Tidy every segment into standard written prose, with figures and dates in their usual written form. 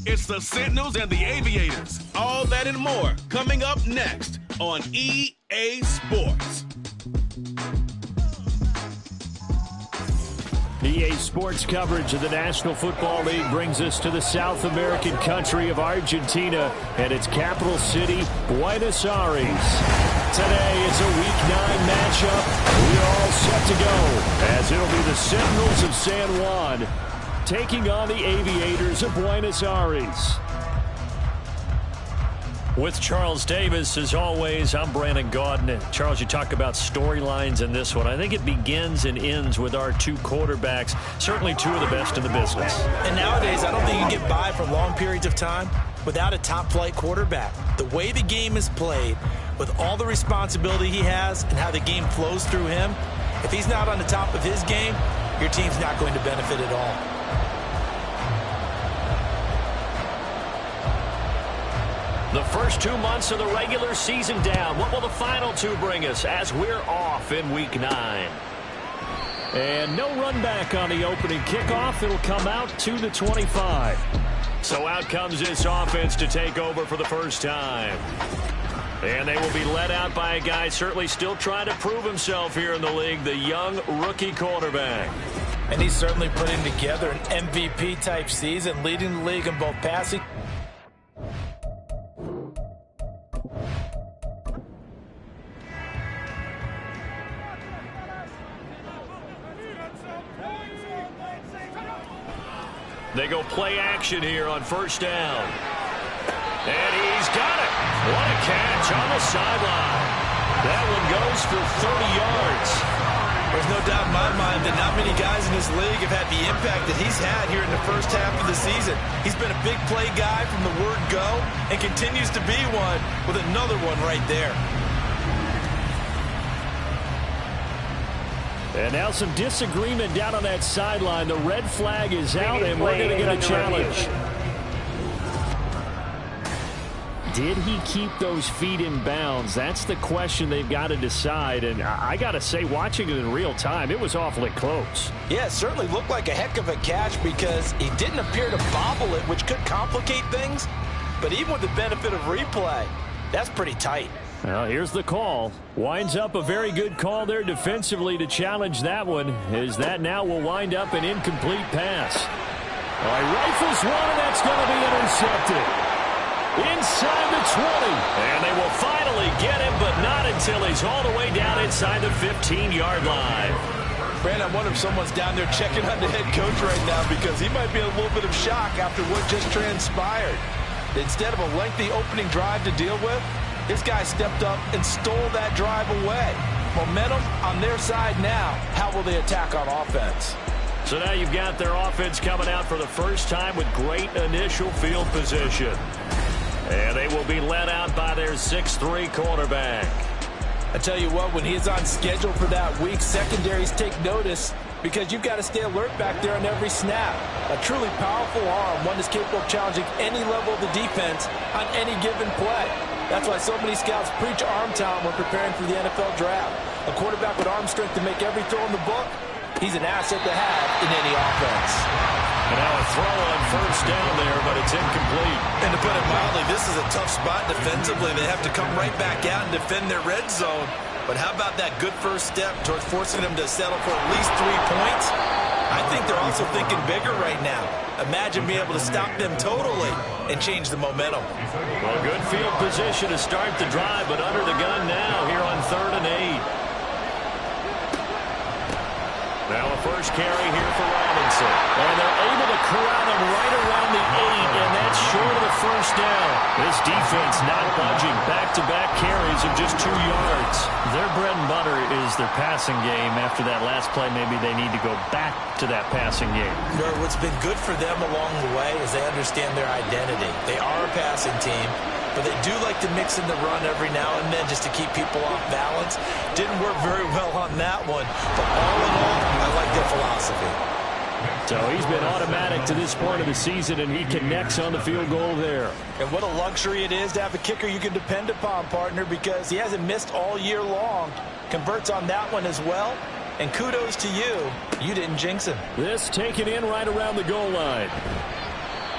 It's the Sentinels and the Aviators. All that and more coming up next on EA Sports. EA Sports coverage of the National Football League brings us to the South American country of Argentina and its capital city, Buenos Aires. Today it's a Week 9 matchup. We're all set to go, as it'll be the Sentinels of San Juan taking on the Aviators of Buenos Aires. With Charles Davis, as always, I'm Brandon Gaudin. Charles, you talk about storylines in this one. I think it begins and ends with our two quarterbacks, certainly two of the best in the business. And nowadays, I don't think you can get by for long periods of time without a top-flight quarterback. The way the game is played, with all the responsibility he has and how the game flows through him, if he's not on the top of his game, your team's not going to benefit at all. The first 2 months of the regular season down. What will the final two bring us as we're off in Week 9? And no run back on the opening kickoff. It'll come out to the 25. So out comes this offense to take over for the first time. And they will be led out by a guy certainly still trying to prove himself here in the league, the young rookie quarterback. And he's certainly putting together an MVP-type season, leading the league in both passing. They go play action here on first down. And he's got it. What a catch on the sideline. That one goes for 30 yards. There's no doubt in my mind that not many guys in this league have had the impact that he's had here in the first half of the season. He's been a big play guy from the word go and continues to be one with another one right there. And now some disagreement down on that sideline. The red flag is out, and we're going to get a challenge. Did he keep those feet in bounds? That's the question they've got to decide. And I got to say, watching it in real time, it was awfully close. Yeah, it certainly looked like a heck of a catch because he didn't appear to bobble it, which could complicate things. But even with the benefit of replay, that's pretty tight. Well, here's the call. Winds up a very good call there defensively to challenge that one, as that now will wind up an incomplete pass. All right, rifles one, and that's going to be intercepted. Inside the 20. And they will finally get him, but not until he's all the way down inside the 15-yard line. Brandon, I wonder if someone's down there checking on the head coach right now because he might be in a little bit of shock after what just transpired. Instead of a lengthy opening drive to deal with, this guy stepped up and stole that drive away. Momentum on their side now. How will they attack on offense? So now you've got their offense coming out for the first time with great initial field position. And they will be led out by their 6'3" quarterback. I tell you what, when he's on schedule for that week, secondaries take notice because you've got to stay alert back there on every snap. A truly powerful arm, one that's capable of challenging any level of the defense on any given play. That's why so many scouts preach arm talent when preparing for the NFL draft. A quarterback with arm strength to make every throw in the book, he's an asset to have in any offense. And now a throw on first down there, but it's incomplete. And to put it mildly, this is a tough spot defensively. They have to come right back out and defend their red zone. But how about that good first step towards forcing them to settle for at least 3 points? I think they're also thinking bigger right now. Imagine being able to stop them totally and change the momentum. Well, good field position to start the drive, but under the gun now here on 3rd and 8. Now a first carry here for Robinson. And they're able to corral him right around the 8, and that's short of the first down. This defense not budging. Back-to-back carries of just 2 yards. Their bread and butter is their passing game. After that last play, maybe they need to go back to that passing game. What's been good for them along the way is they understand their identity. They are a passing team, but they do like to mix in the run every now and then just to keep people off balance. Didn't work very well on that one, but all in all, I like their philosophy. So he's been automatic to this point of the season, and he connects on the field goal there. And what a luxury it is to have a kicker you can depend upon, partner, because he hasn't missed all year long. Converts on that one as well. And kudos to you. You didn't jinx him. This taken in right around the goal line.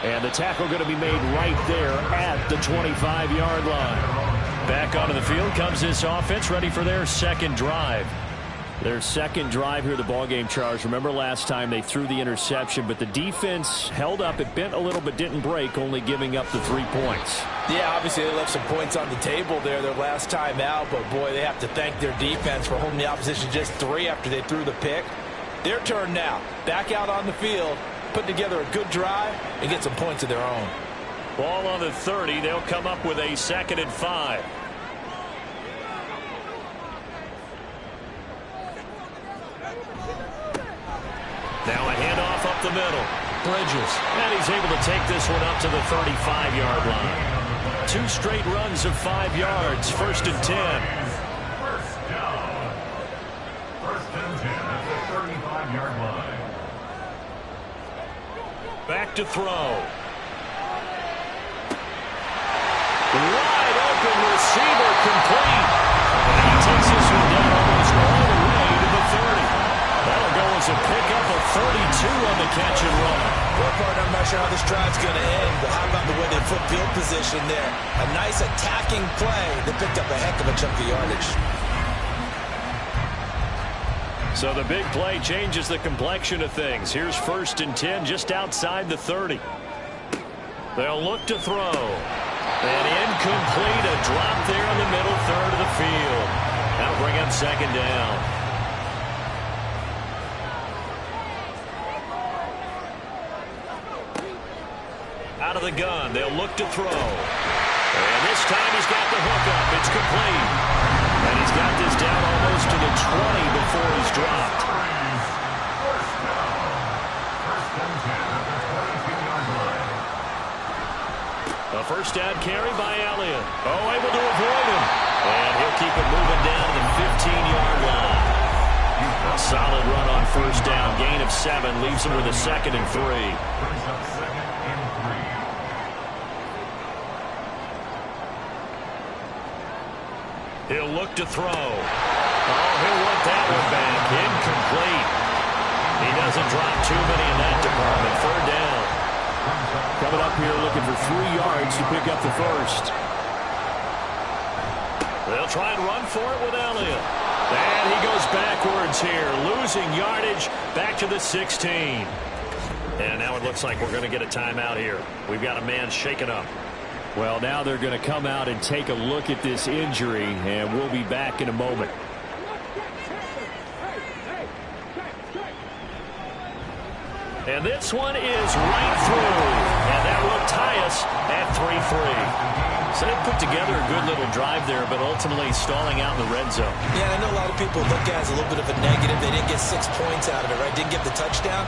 And the tackle going to be made right there at the 25-yard line. Back onto the field comes this offense, ready for their second drive. Their second drive here, the ballgame, Charles. Remember last time they threw the interception, but the defense held up. It bent a little but didn't break, only giving up the 3 points. Yeah, obviously they left some points on the table there their last time out, but boy, they have to thank their defense for holding the opposition just 3 after they threw the pick. Their turn now. Back out on the field, put together a good drive, and get some points of their own. Ball on the 30. They'll come up with a 2nd and 5. Now a handoff up the middle. Bridges. And he's able to take this one up to the 35-yard line. 2 straight runs of 5 yards. 1st and 10. First down. 1st and 10 at the 35-yard line. Back to throw. Wide open receiver complete. And he takes this one down almost all the way to the 30. That'll go as a pickup of 32 on the catch and run. Well, partner, I'm not sure how this drive's going to end, but how about the way they put field position there? A nice attacking play that picked up a heck of a chunk of yardage. So the big play changes the complexion of things. Here's 1st and 10 just outside the 30. They'll look to throw. And incomplete, a drop there in the middle third of the field. That'll bring up 2nd down. Out of the gun, they'll look to throw. And this time he's got the hook up. It's complete. And he's got this down almost to the 20 before he's dropped. First down. 1st and 10 at the 22-yard line. A first down carry by Elliott. Oh, able to avoid him. And he'll keep it moving down to the 15-yard line. A solid run on 1st down. Gain of 7 leaves him with a 2nd and 3. Brings up 2nd and 3. He'll look to throw. Oh, he'll want that one back. Incomplete. He doesn't drop too many in that department. 3rd down. Coming up here looking for 3 yards to pick up the 1st. They'll try and run for it with Elliott. And he goes backwards here, losing yardage back to the 16. And now it looks like we're going to get a timeout here. We've got a man shaken up. Well, now they're going to come out and take a look at this injury, and we'll be back in a moment. And this one is right through. And that will tie us at 3-3. So they put together a good little drive there, but ultimately stalling out in the red zone. Yeah, I know a lot of people look at it as a little bit of a negative. They didn't get 6 points out of it, right? Didn't get the touchdown.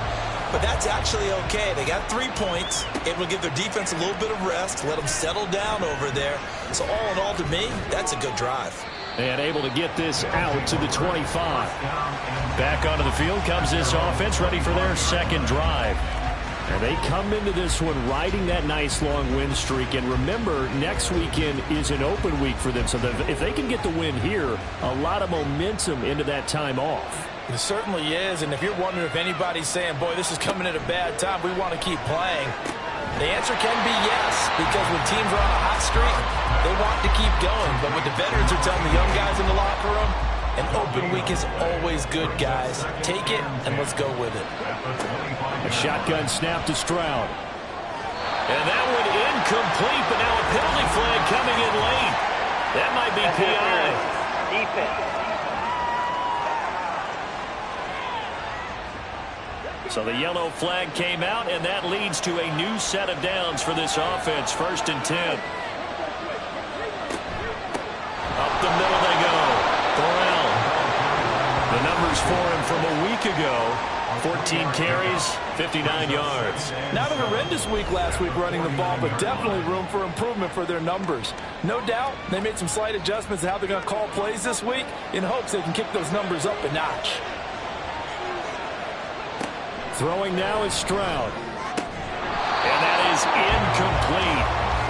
But that's actually okay. They got 3 points. It will give their defense a little bit of rest, let them settle down over there. So all in all, to me, that's a good drive. And able to get this out to the 25. Back onto the field comes this offense, ready for their 2nd drive. And they come into this one riding that nice long win streak. And remember, next weekend is an open week for them. So if they can get the win here, a lot of momentum into that time off. It certainly is, and if you're wondering if anybody's saying, boy, this is coming at a bad time, we want to keep playing, the answer can be yes, because when teams are on a hot streak, they want to keep going. But what the veterans are telling the young guys in the locker room, an open week is always good, guys. Take it, and let's go with it. A shotgun snap to Stroud. And that one incomplete, but now a penalty flag coming in late. That might be PI. Defense. So the yellow flag came out, and that leads to a new set of downs for this offense. 1st and 10. Up the middle they go. Burrell. The numbers for him from a week ago. 14 carries, 59 yards. Not a horrendous week last week running the ball, but definitely room for improvement for their numbers. No doubt they made some slight adjustments to how they're going to call plays this week in hopes they can kick those numbers up a notch. Throwing now is Stroud. And that is incomplete.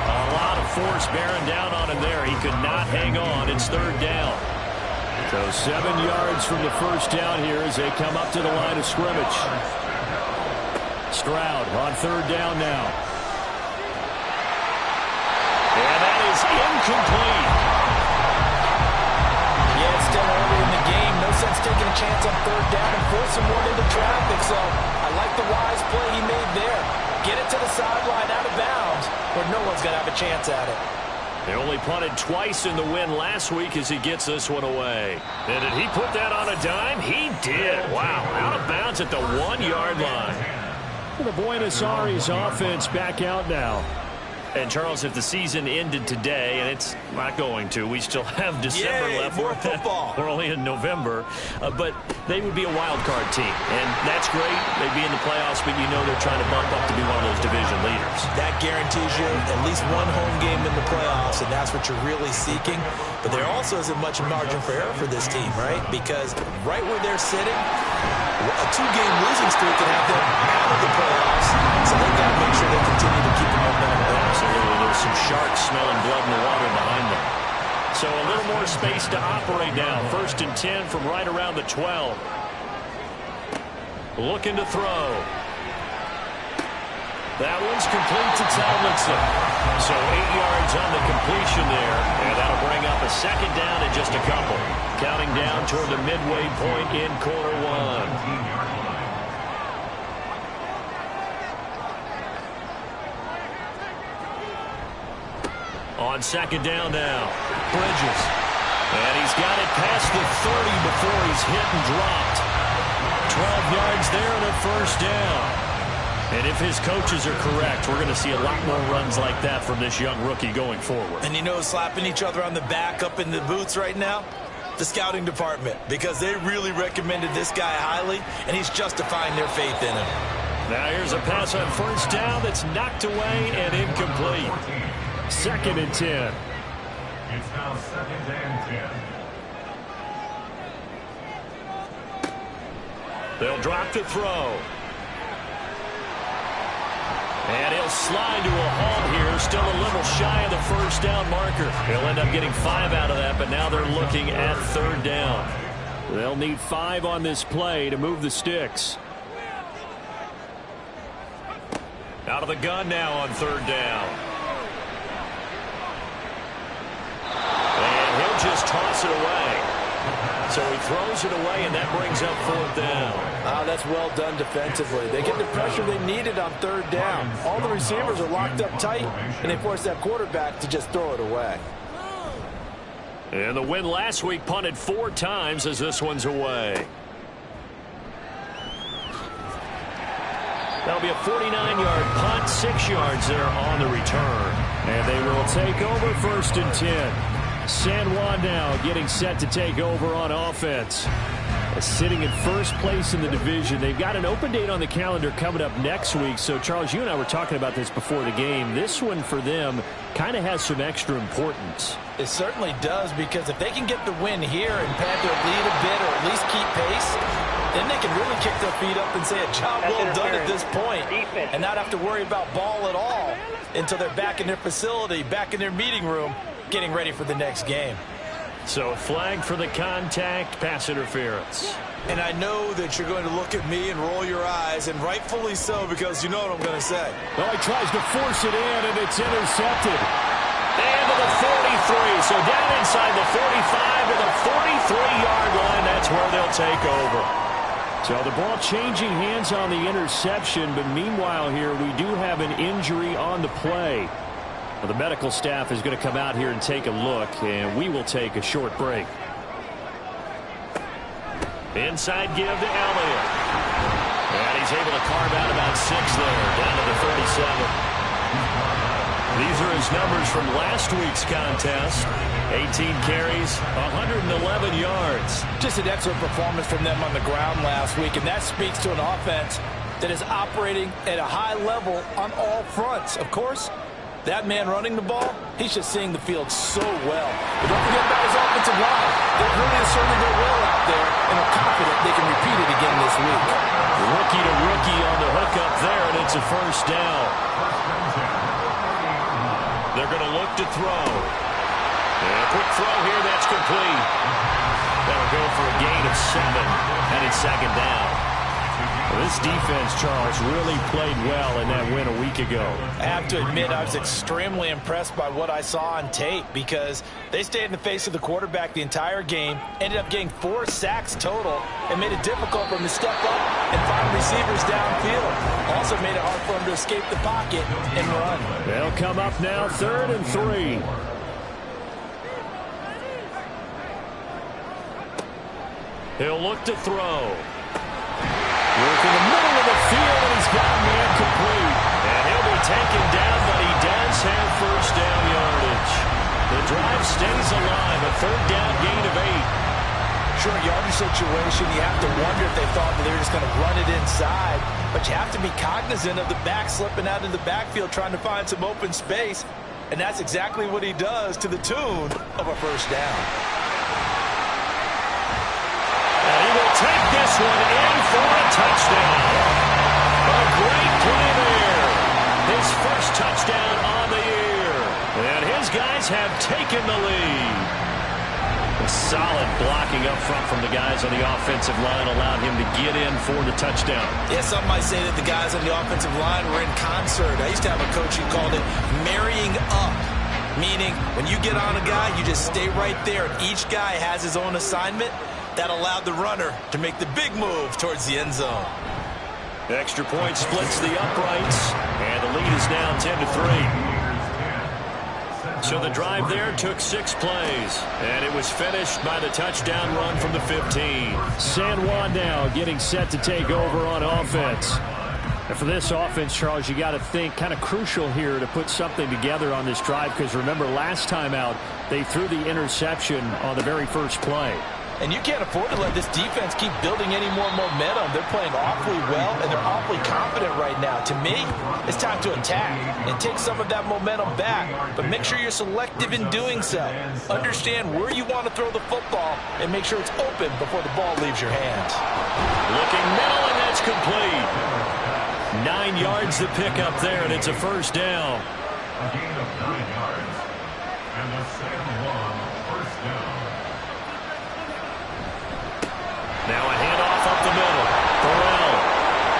A lot of force bearing down on him there. He could not hang on. It's 3rd down. So 7 yards from the 1st down here as they come up to the line of scrimmage. Stroud on 3rd down now. complete. Yeah, it's still early in the game. No sense taking a chance on third down and forcing one into traffic. So I like the wise play he made there. Get it to the sideline out of bounds where no one's going to have a chance at it. They only punted twice in the win last week as he gets this one away. And did he put that on a dime? He did. Wow, out of bounds at the 1-yard line. The Buenos Aires offense back out now. And, Charles, if the season ended today, and it's not going to, we still have December left. More football. We're only in November. But they would be a wild card team. And that's great. They'd be in the playoffs, but you know they're trying to bump up to be one of those division leaders. That guarantees you at least one home game in the playoffs, and that's what you're really seeking. But there also isn't much margin for error for this team, right? Because right where they're sitting, a 2-game losing streak can have them out of the playoffs. So they've got to make sure they continue to keep the momentum going. Absolutely. There's some sharks smelling blood in the water behind them. So a little more space to operate now. 1st and 10 from right around the 12. Looking to throw. That one's complete to Tomlinson. So 8 yards on the completion there. And that'll bring up a 2nd down and just a couple. Counting down toward the midway point in quarter 1. On 2nd down now, Bridges. And he's got it past the 30 before he's hit and dropped. 12 yards there and a 1st down. And if his coaches are correct, we're going to see a lot more runs like that from this young rookie going forward. And you know, slapping each other on the back up in the boots right now? The scouting department, because they really recommended this guy highly, and he's justifying their faith in him. Now here's a pass on 1st down that's knocked away and incomplete. 2nd and 10. It's now 2nd and 10. They'll drop to throw. And he'll slide to a halt here. Still a little shy of the 1st down marker. He'll end up getting 5 out of that, but now they're looking at 3rd down. They'll need 5 on this play to move the sticks. Out of the gun now on 3rd down. And he'll just toss it away. So he throws it away, and that brings up 4th down. That's well done defensively. They get the pressure they needed on 3rd down. All the receivers are locked up tight, and they force that quarterback to just throw it away. And the win last week punted 4 times as this one's away. That'll be a 49-yard punt, 6 yards there on the return. And they will take over 1st and 10. San Juan now getting set to take over on offense. Sitting in 1st place in the division. They've got an open date on the calendar coming up next week. So, Charles, you and I were talking about this before the game. This one for them kind of has some extra importance. It certainly does, because if they can get the win here and pad their lead a bit or at least keep pace, then they can really kick their feet up and say a job well done at this point and not have to worry about ball at all until they're back in their facility, back in their meeting room, getting ready for the next game. So flag for the contact, pass interference. And I know that you're going to look at me and roll your eyes, and rightfully so, because you know what I'm going to say. Well, he tries to force it in, and it's intercepted. And to the 43, so down inside the 45 to the 43-yard line. That's where they'll take over. So the ball changing hands on the interception, but meanwhile here we do have an injury on the play. Well, the medical staff is going to come out here and take a look, and we will take a short break. Inside give to Elliott. And he's able to carve out about 6 there, down to the 37. These are his numbers from last week's contest. 18 carries, 111 yards. Just an excellent performance from them on the ground last week, and that speaks to an offense that is operating at a high level on all fronts. Of course, that man running the ball, he's just seeing the field so well. But don't forget about his offensive line. They're really asserting their will out there, and are confident they can repeat it again this week. Rookie to rookie on the hook up there, and it's a 1st down. They're going to look to throw. And a quick throw here, that's complete. That'll go for a gain of 7, and it's 2nd down. This defense, Charles, really played well in that win a week ago. I have to admit, I was extremely impressed by what I saw on tape because they stayed in the face of the quarterback the entire game, ended up getting 4 sacks total, and made it difficult for him to step up and find receivers downfield. Also made it hard for him to escape the pocket and run. They'll come up now 3rd and 3. He'll look to throw. Work in the middle of the field, and he's got a man complete. And he'll be taken down, but he does have first down yardage. The drive stays alive, a 3rd down gain of 8. Short yardage situation, you have to wonder if they thought that they were just going to run it inside. But you have to be cognizant of the back slipping out of the backfield trying to find some open space. And that's exactly what he does to the tune of a first down. Take this one in for a touchdown. A great play there. His first touchdown on the year. And his guys have taken the lead. A solid blocking up front from the guys on the offensive line allowed him to get in for the touchdown. Yeah, some might say that the guys on the offensive line were in concert. I used to have a coach who called it marrying up. Meaning, when you get on a guy, you just stay right there, and each guy has his own assignment. That allowed the runner to make the big move towards the end zone. Extra point splits the uprights, and the lead is now 10-3. So the drive there took 6 plays, and it was finished by the touchdown run from the 15. San Juan now getting set to take over on offense. And for this offense, Charles, you got to think kind of crucial here to put something together on this drive, because remember last time out they threw the interception on the very first play. And you can't afford to let this defense keep building any more momentum. They're playing awfully well, and they're awfully confident right now. To me, it's time to attack and take some of that momentum back. But make sure you're selective in doing so. Understand where you want to throw the football and make sure it's open before the ball leaves your hands. Looking middle, and that's complete. 9 yards to pick up there, and it's a first down. A gain of 9 yards. And the San Juan first down. Now a handoff up the middle. Burrell.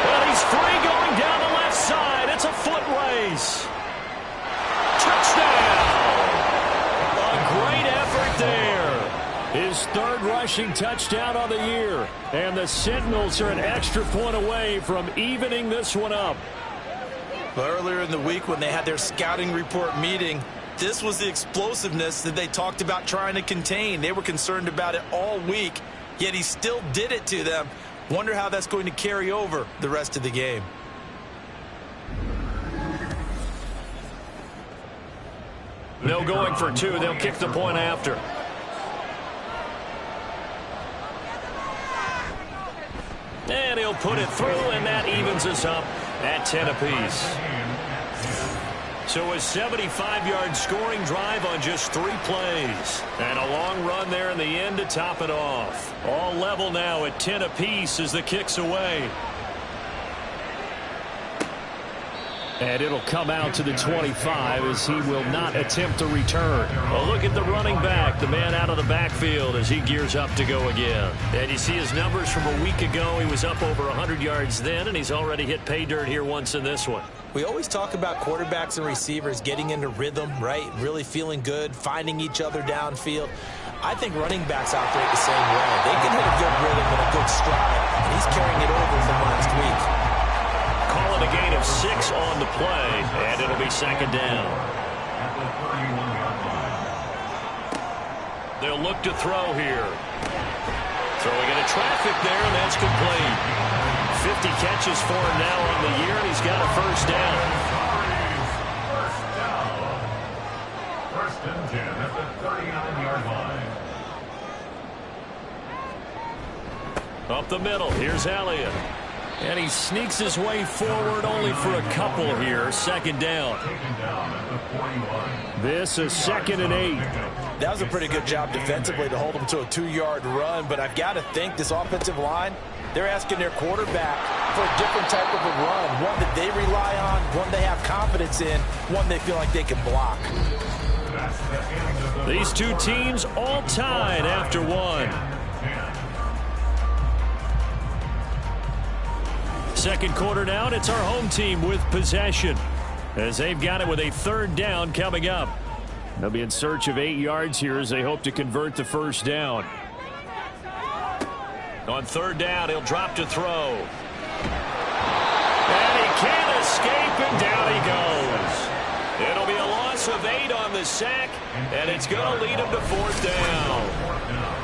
Well, he's free going down the left side. It's a foot race. Touchdown! A great effort there. His 3rd rushing touchdown on the year. And the Sentinels are an extra point away from evening this one up. But earlier in the week when they had their scouting report meeting, this was the explosiveness that they talked about trying to contain. They were concerned about it all week. Yet he still did it to them. Wonder how that's going to carry over the rest of the game. No going for 2. They'll kick the point after. And he'll put it through, and that evens us up at 10 apiece. So a 75-yard scoring drive on just 3 plays. And a long run there in the end to top it off. All level now at 10 apiece as the kick's away. And it'll come out to the 25 as he will not attempt to return. Well, look at the running back, the man out of the backfield as he gears up to go again. And you see his numbers from a week ago. He was up over 100 yards then, and he's already hit pay dirt here once in this one. We always talk about quarterbacks and receivers getting into rhythm, right? Really feeling good, finding each other downfield. I think running backs operate the same way. They can hit a good rhythm and a good stride, and he's carrying it over from last week. Calling a gain of 6 on the play, and it'll be 2nd down. They'll look to throw here. Throwing into traffic there, and that's complete. 50 catches for him now on the year, and he's got a first down. First down. 1st and 10 at the 39-yard line. Up the middle, here's Elliott. And he sneaks his way forward only for a couple here. 2nd down. This is 2nd and 8. That was a pretty good job defensively to hold him to a 2-yard run, but I've got to think this offensive line, they're asking their quarterback for a different type of a run, one that they rely on, one they have confidence in, one they feel like they can block. These two teams all tied after one. Second quarter now, and it's our home team with possession as they've got it with a third down coming up. They'll be in search of 8 yards here as they hope to convert the first down. On third down, he'll drop to throw. And he can't escape, and down he goes. It'll be a loss of 8 on the sack, and it's going to lead him to fourth down.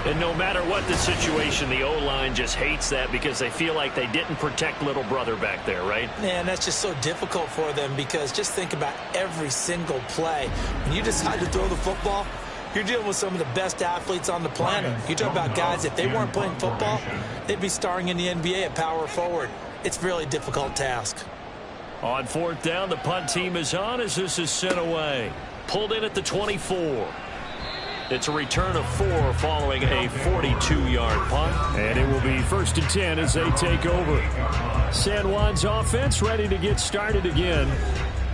And no matter what the situation, the O-line just hates that because they feel like they didn't protect little brother back there, right? Man, that's just so difficult for them because just think about every single play. When you decide to throw the football, you're dealing with some of the best athletes on the planet. You talk about guys, if they weren't playing football, they'd be starring in the NBA at power forward. It's a really difficult task. On fourth down, the punt team is on as this is sent away. Pulled in at the 24. It's a return of 4 following a 42-yard punt. And it will be 1st and 10 as they take over. San Juan's offense ready to get started again.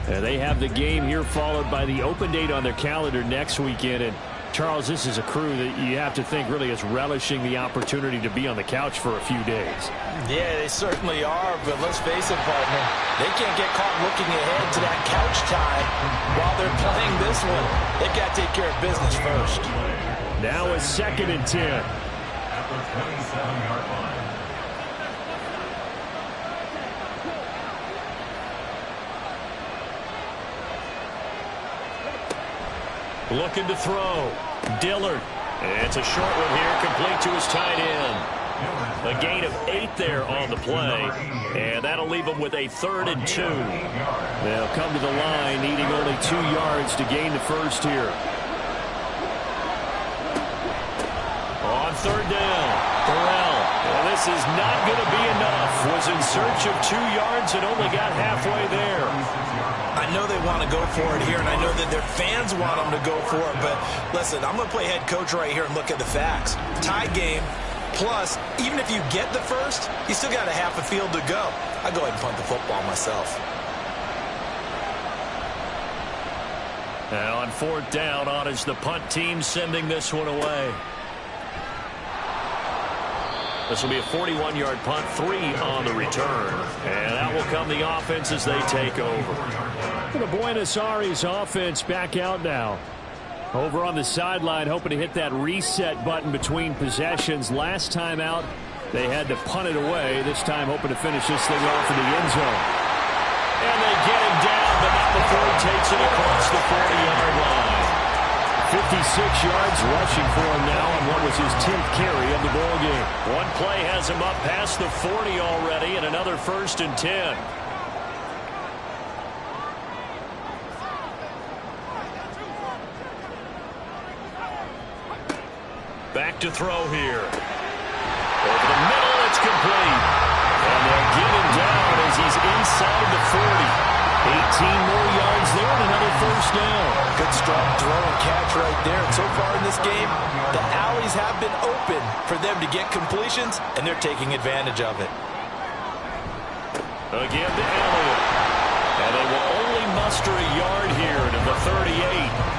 And they have the game here followed by the open date on their calendar next weekend. And Charles, this is a crew that you have to think really is relishing the opportunity to be on the couch for a few days. Yeah, they certainly are, but let's face it, partner. They can't get caught looking ahead to that couch time while they're playing this one. They've got to take care of business first. Now a 2nd and 10. At the 27-yard line. Looking to throw. Dillard. It's a short one here, complete to his tight end. A gain of 8 there on the play, and that'll leave them with a 3rd and 2. They'll come to the line, needing only 2 yards to gain the first here. On third down, Burrell. Well, this is not going to be enough. Was in search of 2 yards and only got halfway there. I know they want to go for it here, and I know that their fans want them to go for it, but listen, I'm going to play head coach right here and look at the facts. Tie game, plus, even if you get the first, you still got a half a field to go. I go ahead and punt the football myself. Now on fourth down, on is the punt team sending this one away. This will be a 41-yard punt, 3 on the return. And out will come the offense as they take over. The Buenos Aires offense back out now. Over on the sideline, hoping to hit that reset button between possessions. Last time out, they had to punt it away. This time, hoping to finish this thing off in the end zone. And they get him down, but not before he takes it across the 40-yard line. 56 yards rushing for him now on what was his 10th carry of the ball game. One play has him up past the 40 already, and another 1st and 10. Back to throw here. Over the middle, it's complete. And they'll get him down as he's inside the 40. 18 more yards there and another first down. Good strong throw and catch right there. And so far in this game, the alleys have been open for them to get completions, and they're taking advantage of it. Again to Elliott. And they will only muster a yard here to the 38.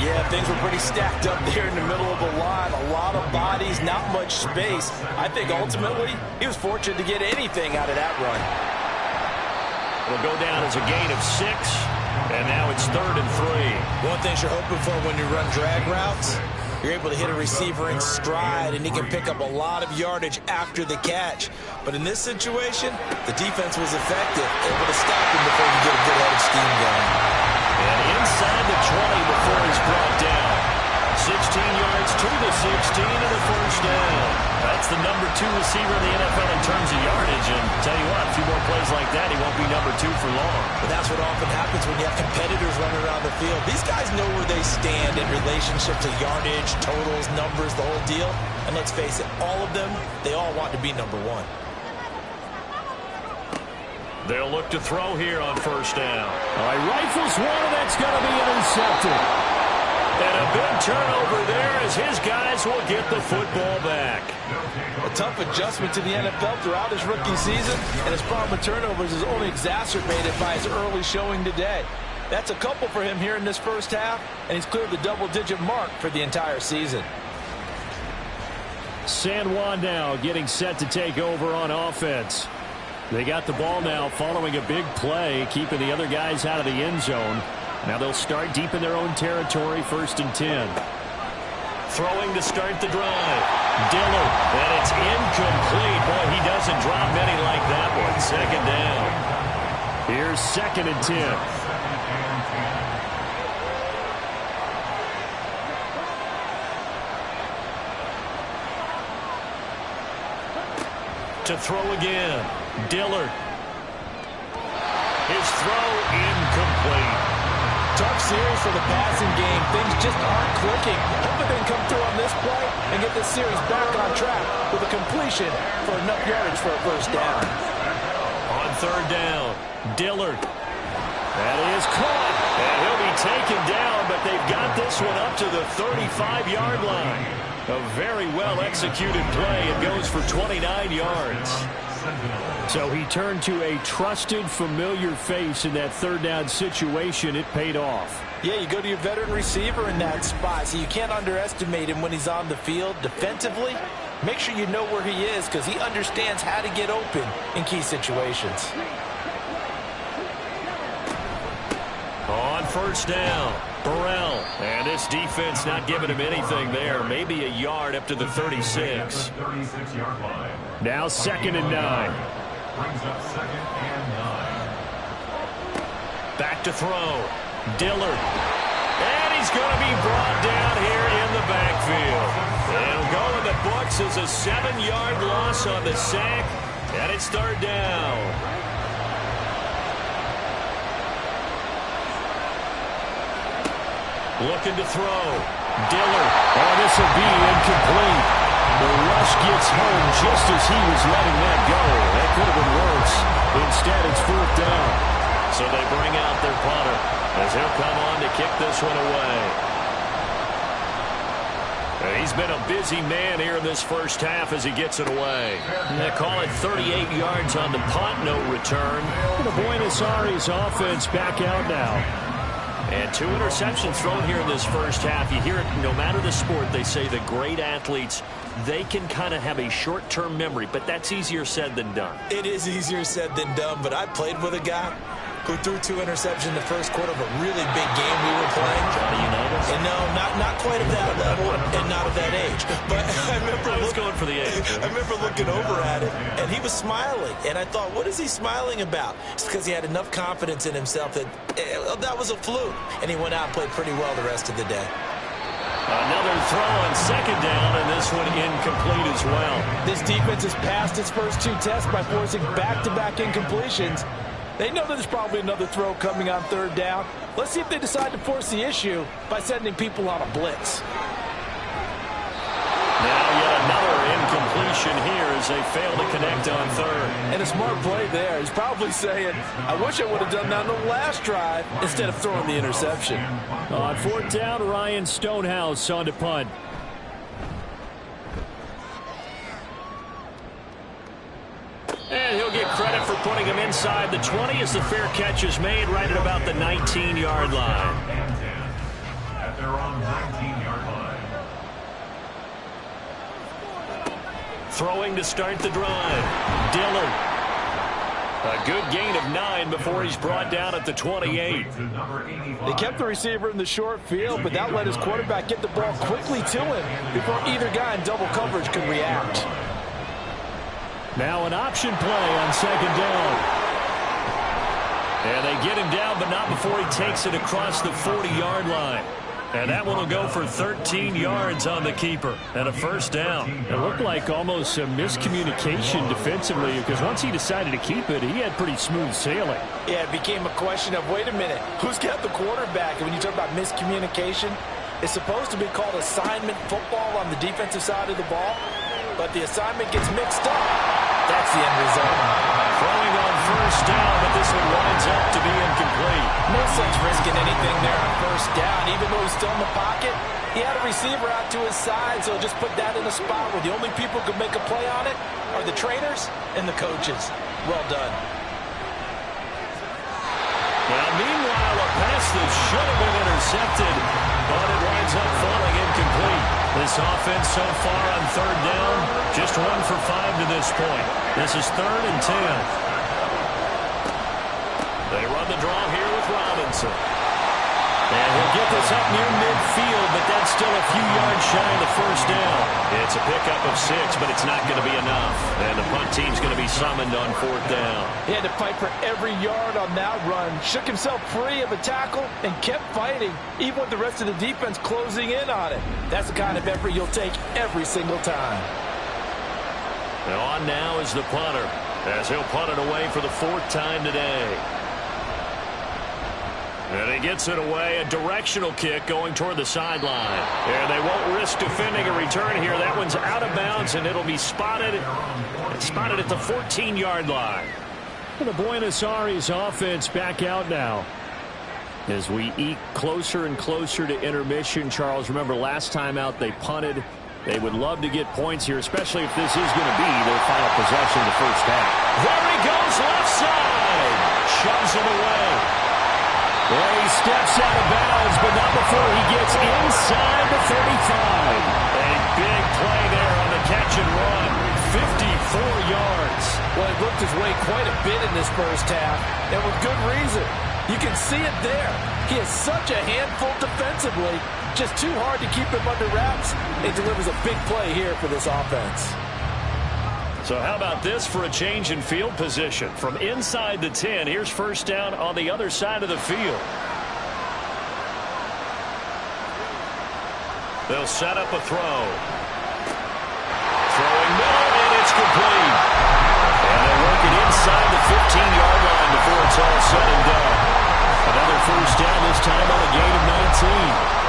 Yeah, things were pretty stacked up there in the middle of the line. A lot of bodies, not much space. I think ultimately he was fortunate to get anything out of that run. It'll go down as a gain of 6, and now it's 3rd and 3. One thing you're hoping for when you run drag routes, you're able to hit a receiver in stride, and he can pick up a lot of yardage after the catch. But in this situation, the defense was effective, able to stop him before he get a good head of steam going. And inside the 20 before he's brought down. 16 yards to the 16 and a first down. That's the number 2 receiver in the NFL in terms of yardage. And tell you what, a few more plays like that, he won't be number 2 for long. But that's what often happens when you have competitors running around the field. These guys know where they stand in relationship to yardage, totals, numbers, the whole deal. And let's face it, all of them, they all want to be number 1. They'll look to throw here on first down. All right, rifles one, and that's going to be intercepted. And a big turnover there as his guys will get the football back. A tough adjustment to the NFL throughout his rookie season, and his problem with turnovers is only exacerbated by his early showing today. That's a couple for him here in this first half, and he's cleared the double-digit mark for the entire season. San Juan now getting set to take over on offense. They got the ball now following a big play, keeping the other guys out of the end zone. Now they'll start deep in their own territory, 1st and 10. Throwing to start the drive. Dillard, and it's incomplete. Boy, he doesn't drop many like that one. 2nd down. Here's 2nd and 10. To throw again. Dillard. His throw incomplete. Tough series for the passing game. Things just aren't clicking. Hoping they can come through on this play and get this series back on track with a completion for enough yardage for a 1st down. On 3rd down, Dillard. That is caught. And he'll be taken down, but they've got this one up to the 35-yard line. A very well-executed play. It goes for 29 yards. So he turned to a trusted, familiar face in that 3rd down situation. It paid off. Yeah, you go to your veteran receiver in that spot, so you can't underestimate him when he's on the field. Defensively, make sure you know where he is because he understands how to get open in key situations. On 1st down, Burrell. And this defense not giving him anything there. Maybe a yard up to the 36. Now 2nd and 9. Brings up 2nd and 9. Back to throw. Dillard. And he's going to be brought down here in the backfield. It'll go in the books as a 7-yard loss on the sack. And it's 3rd down. Looking to throw. Dillard. Oh, this will be incomplete. The rush gets home just as he was letting that go. That could have been worse. Instead, it's 4th down. So they bring out their punter as he'll come on to kick this one away. And he's been a busy man here in this 1st half as he gets it away. And they call it 38 yards on the punt, no return. The Buenos Aires offense back out now. And 2 interceptions thrown here in this 1st half. You hear it no matter the sport. They say the great athletes, they can kind of have a short-term memory, but that's easier said than done. It is easier said than done, but I played with a guy who threw 2 interceptions in the 1st quarter of a really big game we were playing. Johnny Unitas? And no, not quite at that level and not at that age. But I remember I was going for the age. I remember looking over at him, and he was smiling. And I thought, what is he smiling about? It's because he had enough confidence in himself that that was a fluke. And he went out and played pretty well the rest of the day. Another throw on 2nd down, and this one incomplete as well. This defense has passed its first 2 tests by forcing back-to-back incompletions. They know that there's probably another throw coming on 3rd down. Let's see if they decide to force the issue by sending people on a blitz. Now yet another incompletion here as they fail to connect on 3rd. And a smart play there. He's probably saying, I wish I would have done that on the last drive instead of throwing the interception. On 4th down, Ryan Stonehouse on to punt. And he'll get credit for putting him inside the 20 as the fair catch is made right at about the 19-yard line. At their own 19-yard line. Throwing to start the drive. Dillard. A good gain of 9 before he's brought down at the 28. They kept the receiver in the short field, but that let his quarterback get the ball quickly to him before either guy in double coverage could react. Now an option play on 2nd down. And they get him down, but not before he takes it across the 40-yard line. And that one will go for 13 yards on the keeper and a 1st down. It looked like almost a miscommunication defensively because once he decided to keep it, he had pretty smooth sailing. Yeah, it became a question of, wait a minute, who's got the quarterback? And when you talk about miscommunication, it's supposed to be called assignment football on the defensive side of the ball, but the assignment gets mixed up. That's the end result. Throwing on 1st down, but this one winds up to be incomplete. No sense risking anything there on 1st down. Even though he's still in the pocket, he had a receiver out to his side, so just put that in a spot where the only people who could make a play on it are the trainers and the coaches. Well done. Now, meanwhile, a pass that should have been intercepted, but it winds up falling incomplete. This offense so far on 3rd down, just 1 for 5 to this point. This is 3rd and 10. They run the draw here with Robinson. And he'll get this up near midfield, but that's still a few yards shy of the first down. It's a pickup of 6, but it's not going to be enough. And the punt team's going to be summoned on 4th down. He had to fight for every yard on that run. Shook himself free of a tackle and kept fighting, even with the rest of the defense closing in on it. That's the kind of effort you'll take every single time. And on now is the punter, as he'll punt it away for the 4th time today. And he gets it away, a directional kick going toward the sideline. And they won't risk defending a return here. That one's out of bounds, and it'll be spotted at the 14-yard line. And the Buenos Aires offense back out now. As we eke closer and closer to intermission, Charles, remember last time out they punted. They would love to get points here, especially if this is going to be their final possession of the first half. There he goes, left side. Shoves it away. Well, he steps out of bounds, but not before he gets inside the 35. A big play there on the catch and run. 54 yards. Well, he looked his way quite a bit in this first half, and with good reason. You can see it there. He is such a handful defensively. Just too hard to keep him under wraps. He delivers a big play here for this offense. So how about this for a change in field position? From inside the 10, here's first down on the other side of the field. They'll set up a throw. Throwing middle, and it's complete. And they work it inside the 15-yard line before it's all said and done. Another first down, this time on a gain of 19.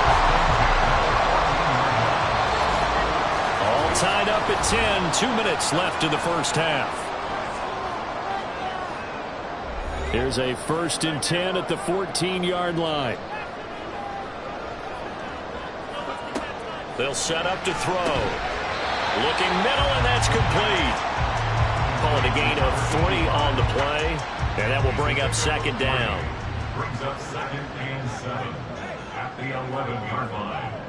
Tied up at 10, 2 minutes left in the first half. Here's a 1st and 10 at the 14-yard line. They'll set up to throw. Looking middle, and that's complete. Call it a gain of 3 on the play, and that will bring up 2nd down. Brings up 2nd and 7 at the 11-yard line.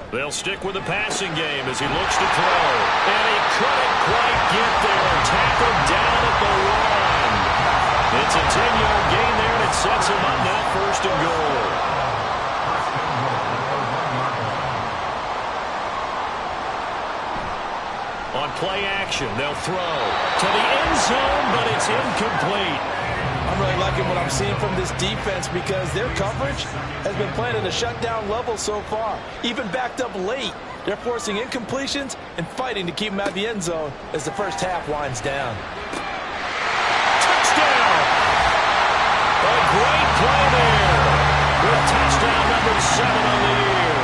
They'll stick with the passing game as he looks to throw. And he couldn't quite get there. Tackled down at the 1. It's a 10-yard gain there, and it sets him up now 1st and goal. On play action, they'll throw to the end zone, but it's incomplete. I'm really liking what I'm seeing from this defense because their coverage has been playing at a shutdown level so far. Even backed up late, they're forcing incompletions and fighting to keep them out of the end zone as the first half winds down. Touchdown! A great play there with touchdown number 7 on the year.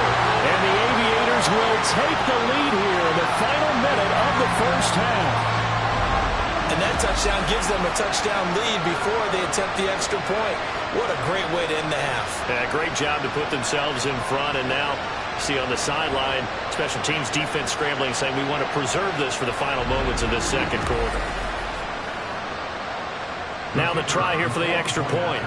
And the Aviators will take the lead here in the final minute of the first half. And that touchdown gives them a touchdown lead before they attempt the extra point. What a great way to end the half. Yeah, great job to put themselves in front. And now, see on the sideline, special teams defense scrambling, saying we want to preserve this for the final moments of this second quarter. Now the try here for the extra point.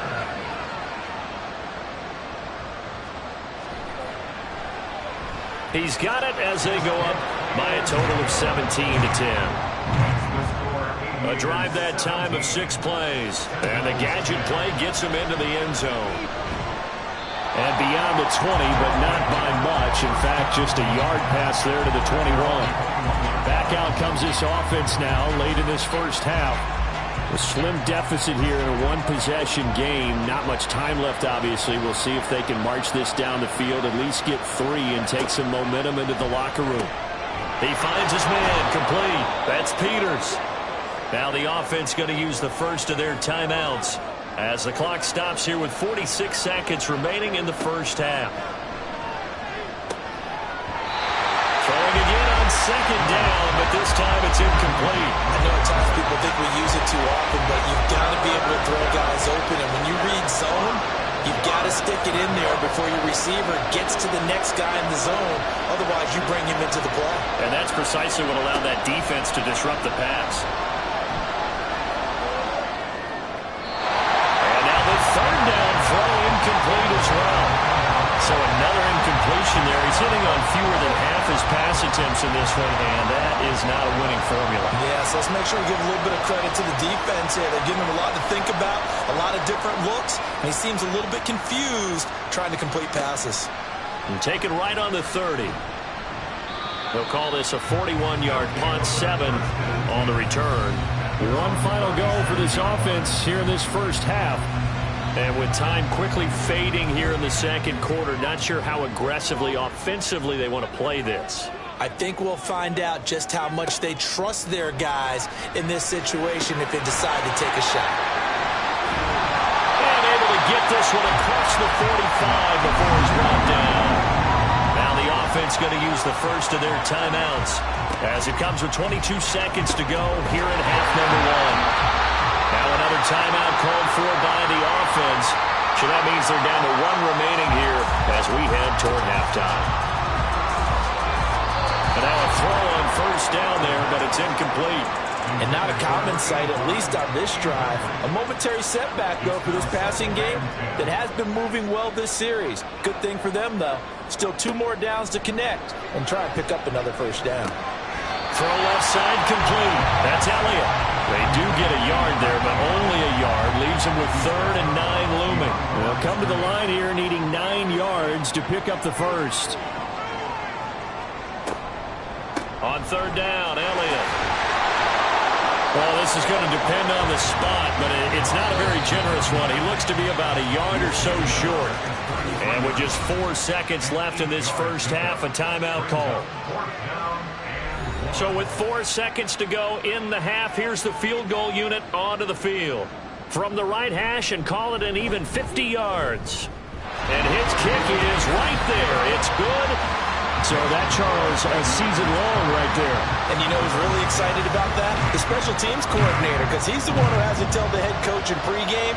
He's got it as they go up by a total of 17-10. A drive that time of 6 plays. And the gadget play gets him into the end zone. And beyond the 20, but not by much. In fact, just a yard pass there to the 21. Back out comes this offense now late in this first half. A slim deficit here in a one-possession game. Not much time left, obviously. We'll see if they can march this down the field, at least get 3 and take some momentum into the locker room. He finds his man complete. That's Peters. Now the offense going to use the first of their timeouts as the clock stops here with 46 seconds remaining in the first half. Throwing again on 2nd down, but this time it's incomplete. I know at times people think we use it too often, but you've got to be able to throw guys open. And when you read zone, you've got to stick it in there before your receiver gets to the next guy in the zone. Otherwise, you bring him into the play. And that's precisely what allowed that defense to disrupt the pass. 3rd down throw incomplete as well. So another incompletion there. He's hitting on fewer than half his pass attempts in this one, and that is not a winning formula. Yeah, so let's make sure we give a little bit of credit to the defense here. They're giving him a lot to think about, a lot of different looks, and he seems a little bit confused trying to complete passes. And take it right on the 30. They'll call this a 41-yard punt, 7 on the return. One final go for this offense here in this first half. And with time quickly fading here in the second quarter, not sure how aggressively, offensively they want to play this. I think we'll find out just how much they trust their guys in this situation if they decide to take a shot. And able to get this one across the 45 before he's brought down. Now the offense going to use the first of their timeouts as it comes with 22 seconds to go here in half number 1. Now another timeout called for by the offense. So that means they're down to 1 remaining here as we head toward halftime. And now a throw on first down there, but it's incomplete. And not a common sight, at least on this drive. A momentary setback, though, for this passing game that has been moving well this series. Good thing for them, though. Still 2 more downs to connect and try and pick up another first down. Throw left side complete. That's Elliott. They do get a yard there, but only a yard. Leaves them with 3rd and 9 looming. They'll come to the line here needing 9 yards to pick up the first. On 3rd down, Elliott. Well, this is going to depend on the spot, but it's not a very generous one. He looks to be about a yard or so short. And with just 4 seconds left in this first half, a timeout call. So with 4 seconds to go in the half, here's the field goal unit onto the field. From the right hash and call it an even 50 yards. And his kick is right there. It's good. So that, Charles, a season long right there. And you know who's really excited about that? The special teams coordinator, because he's the one who has to tell the head coach in pregame,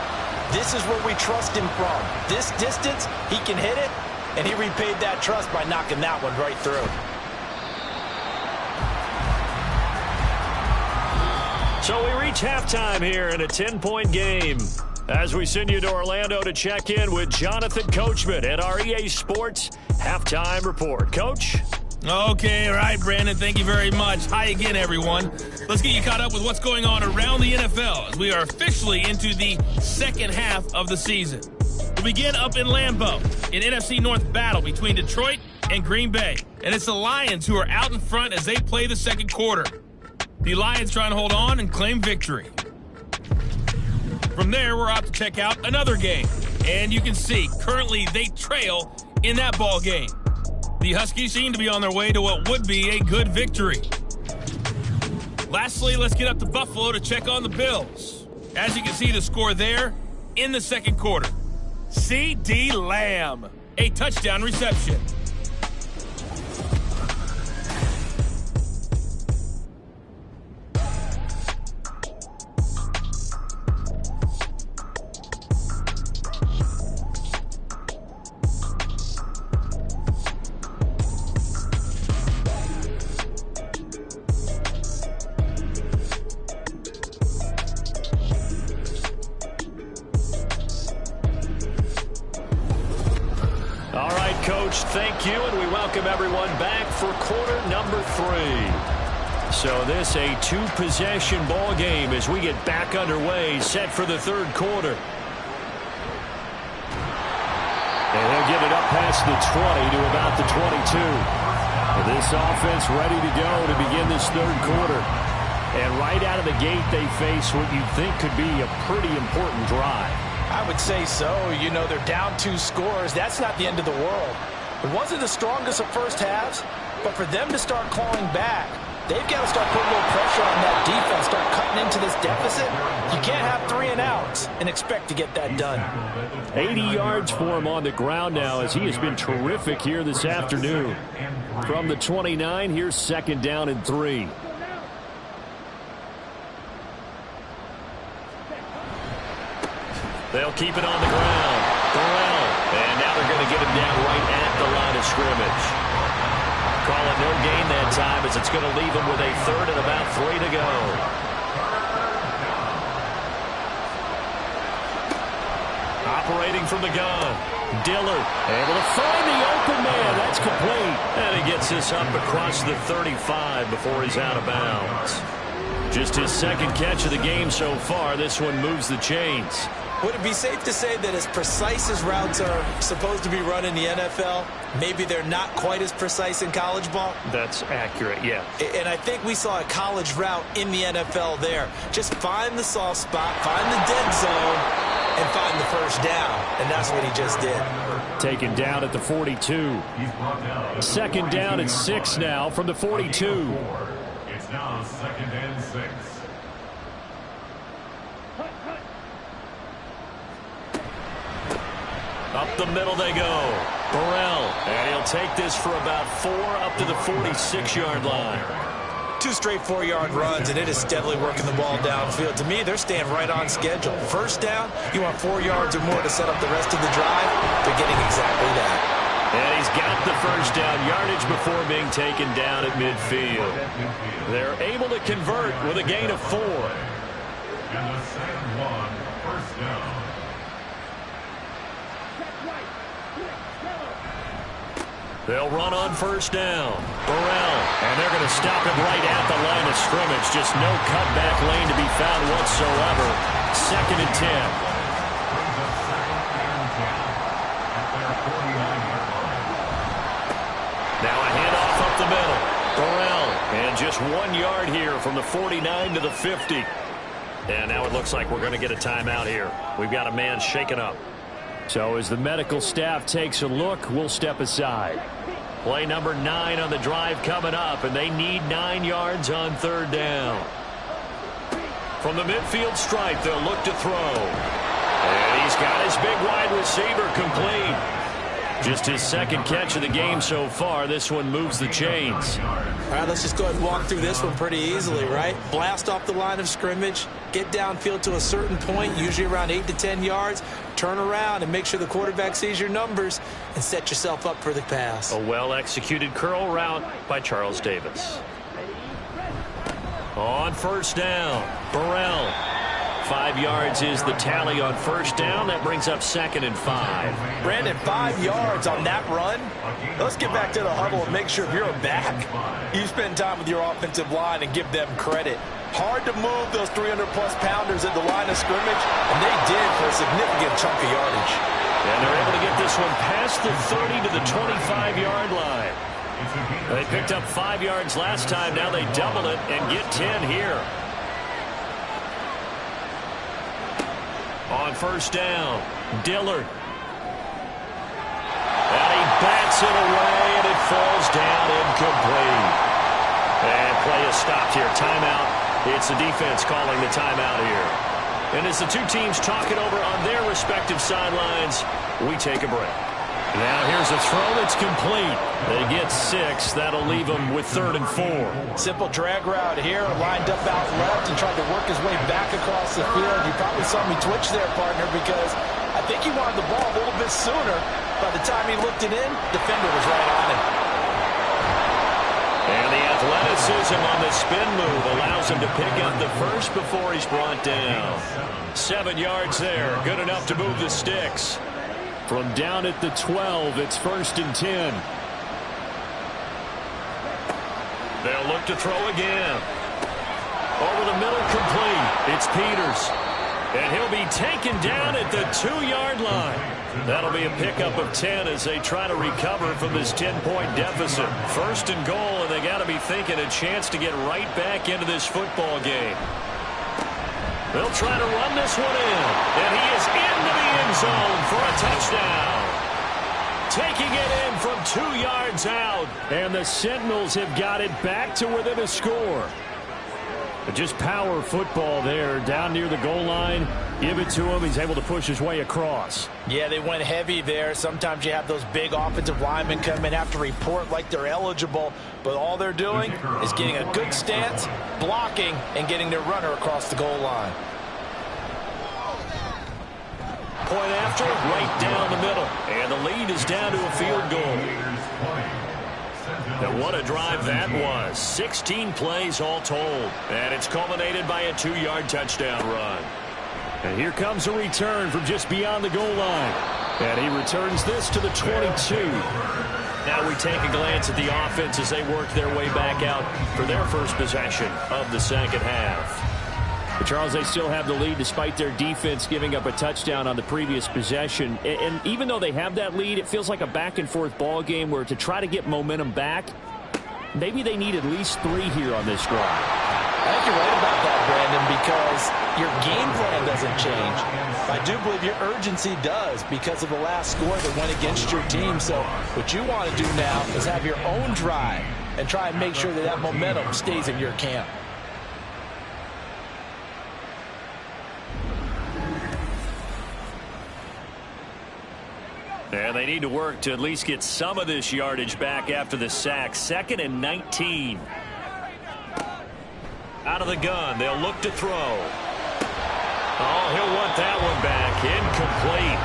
this is where we trust him from. This distance, he can hit it, and he repaid that trust by knocking that one right through. So we reach halftime here in a 10-point game as we send you to Orlando to check in with Jonathan Coachman at our EA Sports Halftime Report. Coach? Okay, all right, Brandon, thank you very much. Hi again, everyone. Let's get you caught up with what's going on around the NFL as we are officially into the second half of the season. We'll begin up in Lambeau, an NFC North battle between Detroit and Green Bay. And it's the Lions who are out in front as they play the second quarter. The Lions trying to hold on and claim victory. From there, we're out to check out another game. And you can see, currently they trail in that ball game. The Huskies seem to be on their way to what would be a good victory. Lastly, let's get up to Buffalo to check on the Bills. As you can see, the score there in the second quarter. C.D. Lamb, a touchdown reception. Thank you, and we welcome everyone back for quarter number 3. So this a 2-possession ball game as we get back underway, set for the third quarter. And he'll get it up past the 20 to about the 22. And this offense ready to go to begin this third quarter. And right out of the gate, they face what you think could be a pretty important drive. I would say so. You know, they're down 2 scores. That's not the end of the world. It wasn't the strongest of first halves, but for them to start clawing back, they've got to start putting a little pressure on that defense, start cutting into this deficit. You can't have 3 and outs and expect to get that done. 80 yards for him on the ground now as he has been terrific here this afternoon. From the 29, here's 2nd down and 3. They'll keep it on the ground. And now they're going to get him down right at the line of scrimmage. Call it no gain that time as it's going to leave him with a 3rd and about 3 to go. Operating from the gun. Dillard able to find the open man. That's complete. And he gets this up across the 35 before he's out of bounds. Just his second catch of the game so far. This one moves the chains. Would it be safe to say that as precise as routes are supposed to be run in the NFL, maybe they're not quite as precise in college ball? That's accurate, yeah. And I think we saw a college route in the NFL there. Just find the soft spot, find the dead zone, and find the first down. And that's what he just did. Taken down at the 42. Second down at 6 now from the 42. It's now 2nd and 6. Up the middle they go. Burrell. And he'll take this for about 4 up to the 46-yard line. 2 straight 4-yard runs, and it is steadily working the ball downfield. To me, they're staying right on schedule. First down, you want 4 yards or more to set up the rest of the drive. They're getting exactly that. And he's got the first down yardage before being taken down at midfield. They're able to convert with a gain of 4. And the second one, first down. They'll run on first down. Burrell. And they're going to stop him right at the line of scrimmage. Just no cutback lane to be found whatsoever. 2nd and 10. Now a handoff up the middle. Burrell. And just 1 yard here from the 49 to the 50. And now it looks like we're going to get a timeout here. We've got a man shaken up. So as the medical staff takes a look, we'll step aside. Play number 9 on the drive coming up, and they need 9 yards on 3rd down. From the midfield stripe, they'll look to throw. And he's got his big wide receiver complete. Just his second catch of the game so far. This one moves the chains. All right, let's just go ahead and walk through this one pretty easily, right? Blast off the line of scrimmage, get downfield to a certain point, usually around 8 to 10 yards, turn around and make sure the quarterback sees your numbers and set yourself up for the pass. A well-executed curl route by Charles Davis. On first down, Burrell. 5 yards is the tally on first down. That brings up 2nd and 5. Brandon, 5 yards on that run. Let's get back to the huddle and make sure if you're a back, you spend time with your offensive line and give them credit. Hard to move those 300-plus pounders at the line of scrimmage, and they did for a significant chunk of yardage. And they're able to get this one past the 30 to the 25-yard line. They picked up 5 yards last time. Now they double it and get 10 here. On first down, Dillard. And he bats it away, and it falls down incomplete. And play is stopped here. Timeout. It's the defense calling the timeout here. And as the two teams talk it over on their respective sidelines, we take a break. Now here's a throw that's complete. They get 6. That'll leave them with 3rd and 4. Simple drag route here, lined up out left and tried to work his way back across the field. You probably saw me twitch there, partner, because I think he wanted the ball a little bit sooner. By the time he looked it in, defender was right on him. And the athleticism on the spin move allows him to pick up the first before he's brought down. 7 yards there, good enough to move the sticks. From down at the 12, it's 1st and 10. They'll look to throw again. Over the middle, complete. It's Peters. And he'll be taken down at the 2-yard line. That'll be a pickup of 10 as they try to recover from this 10-point deficit. 1st and goal, and they got to be thinking a chance to get right back into this football game. They'll try to run this one in. And he is into the end zone for a touchdown. Taking it in from 2 yards out. And the Sentinels have got it back to within a score. But just power football there down near the goal line. Give it to him. He's able to push his way across. Yeah, they went heavy there. Sometimes you have those big offensive linemen come in, have to report like they're eligible. But all they're doing is getting a good stance, blocking, and getting their runner across the goal line. Point after, right down the middle. And the lead is down to a field goal. Now what a drive that was. 16 plays all told. And it's culminated by a 2-yard touchdown run. And here comes a return from just beyond the goal line. And he returns this to the 22. Now we take a glance at the offense as they work their way back out for their first possession of the second half. But Charles, they still have the lead despite their defense giving up a touchdown on the previous possession. And even though they have that lead, it feels like a back-and-forth ball game where to try to get momentum back, maybe they need at least 3 here on this drive. I think you're right about that, Brandon, because your game plan doesn't change. I do believe your urgency does because of the last score that went against your team. So what you want to do now is have your own drive and try and make sure that that momentum stays in your camp. And they need to work to at least get some of this yardage back after the sack. 2nd and 19. Out of the gun, they'll look to throw. Oh, he'll want that one back. Incomplete.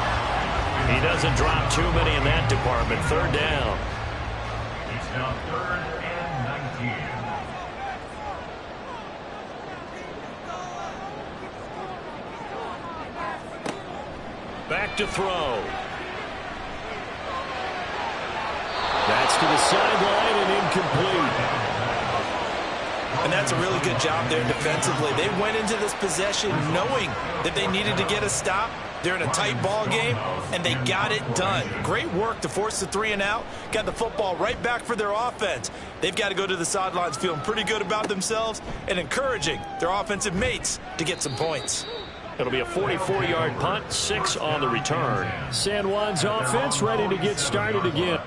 He doesn't drop too many in that department. 3rd down. It's now 3rd and 19. Back to throw. That's to the sideline and incomplete. And that's a really good job there defensively. They went into this possession knowing that they needed to get a stop. They're in a tight ball game, and they got it done. Great work to force the 3 and out. Got the football right back for their offense. They've got to go to the sidelines feeling pretty good about themselves and encouraging their offensive mates to get some points. It'll be a 44-yard punt, 6 on the return. San Juan's offense ready to get started again.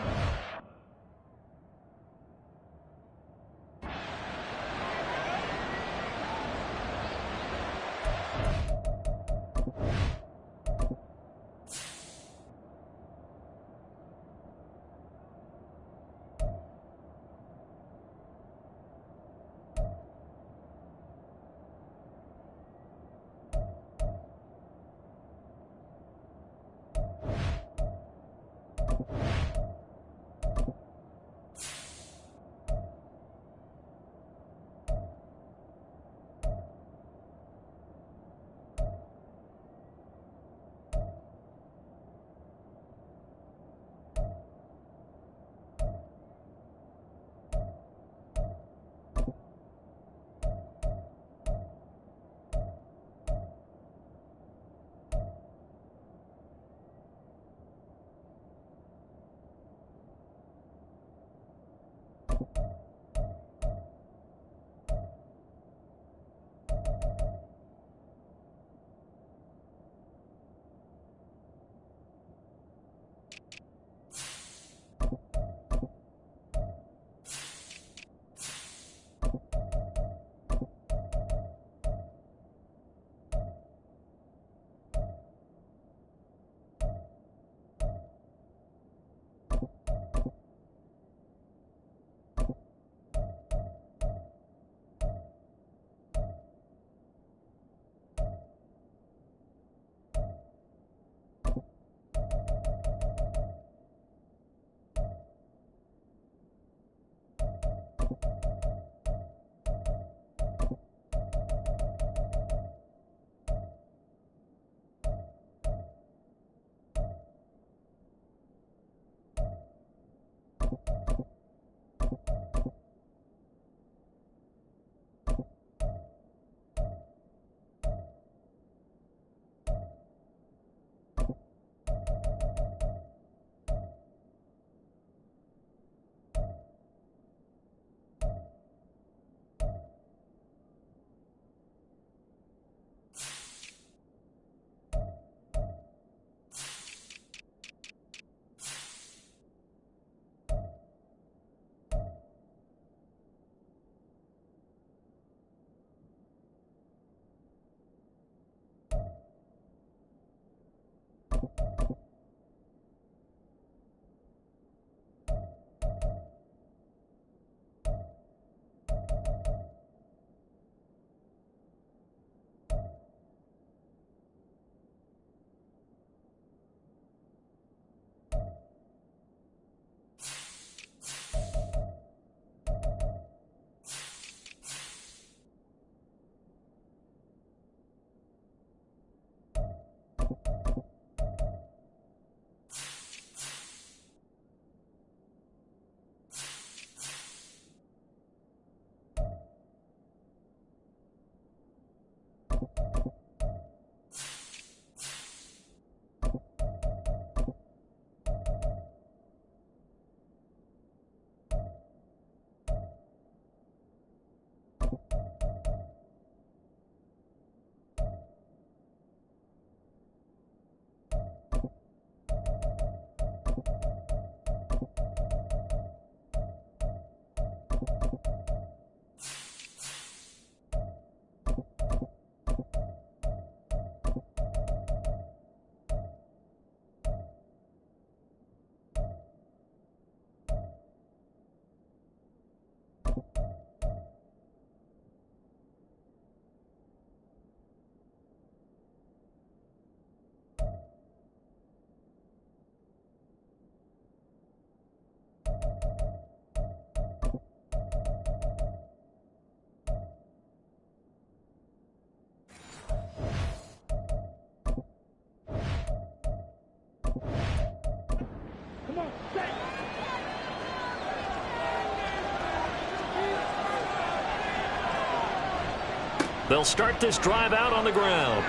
They'll start this drive out on the ground.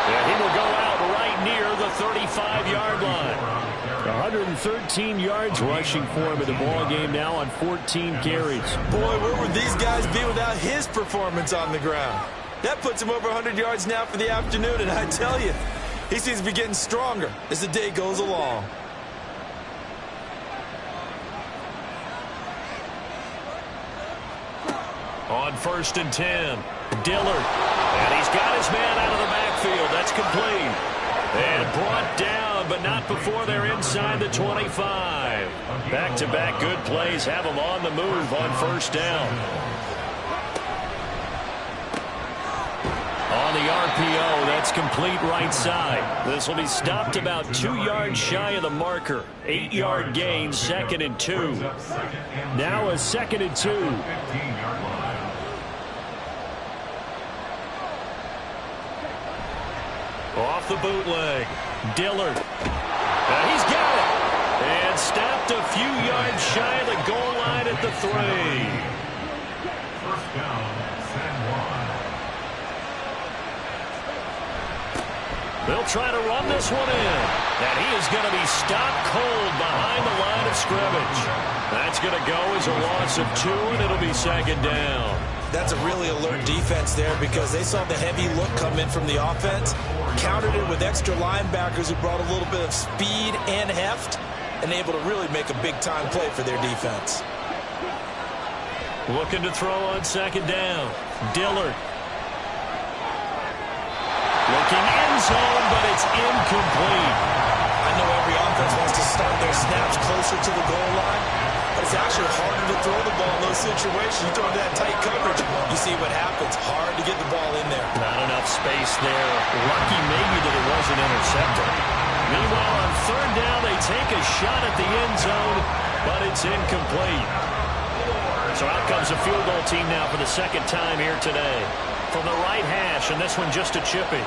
Yeah, he will go out right near the 35-yard line. 113 yards rushing for him in the ball game now on 14 carries. Boy, where would these guys be without his performance on the ground? That puts him over 100 yards now for the afternoon, and I tell you, he seems to be getting stronger as the day goes along. On 1st and 10, Dillard. And he's got his man out of the backfield. That's complete. And brought down, but not before they're inside the 25. Back-to-back good plays have them on the move on 1st down. On the RPO, that's complete right side. This will be stopped about 2 yards shy of the marker. 8-yard gain, 2nd and 2. Now a 2nd and 2. Off the bootleg, Dillard. He's got it. And stopped a few yards shy of the goal line at the 3. 1st down, San Juan. They'll try to run this one in. And he is going to be stopped cold behind the line of scrimmage. That's going to go as a loss of 2, and it'll be 2nd down. That's a really alert defense there because they saw the heavy look come in from the offense, countered it with extra linebackers who brought a little bit of speed and heft, and able to really make a big-time play for their defense. Looking to throw on 2nd down. Dillard. Looking end zone, but it's incomplete. I know every offense wants to start their snaps closer to the goal line, but it's actually harder to throw the ball in those situations. You throw into that tight coverage, you see what happens. Hard to get the ball in there. Not enough space there. Lucky maybe that it wasn't intercepted. Meanwhile, on 3rd down, they take a shot at the end zone, but it's incomplete. So out comes a field goal team now for the 2nd time here today. From the right hash, and this one just a chippy.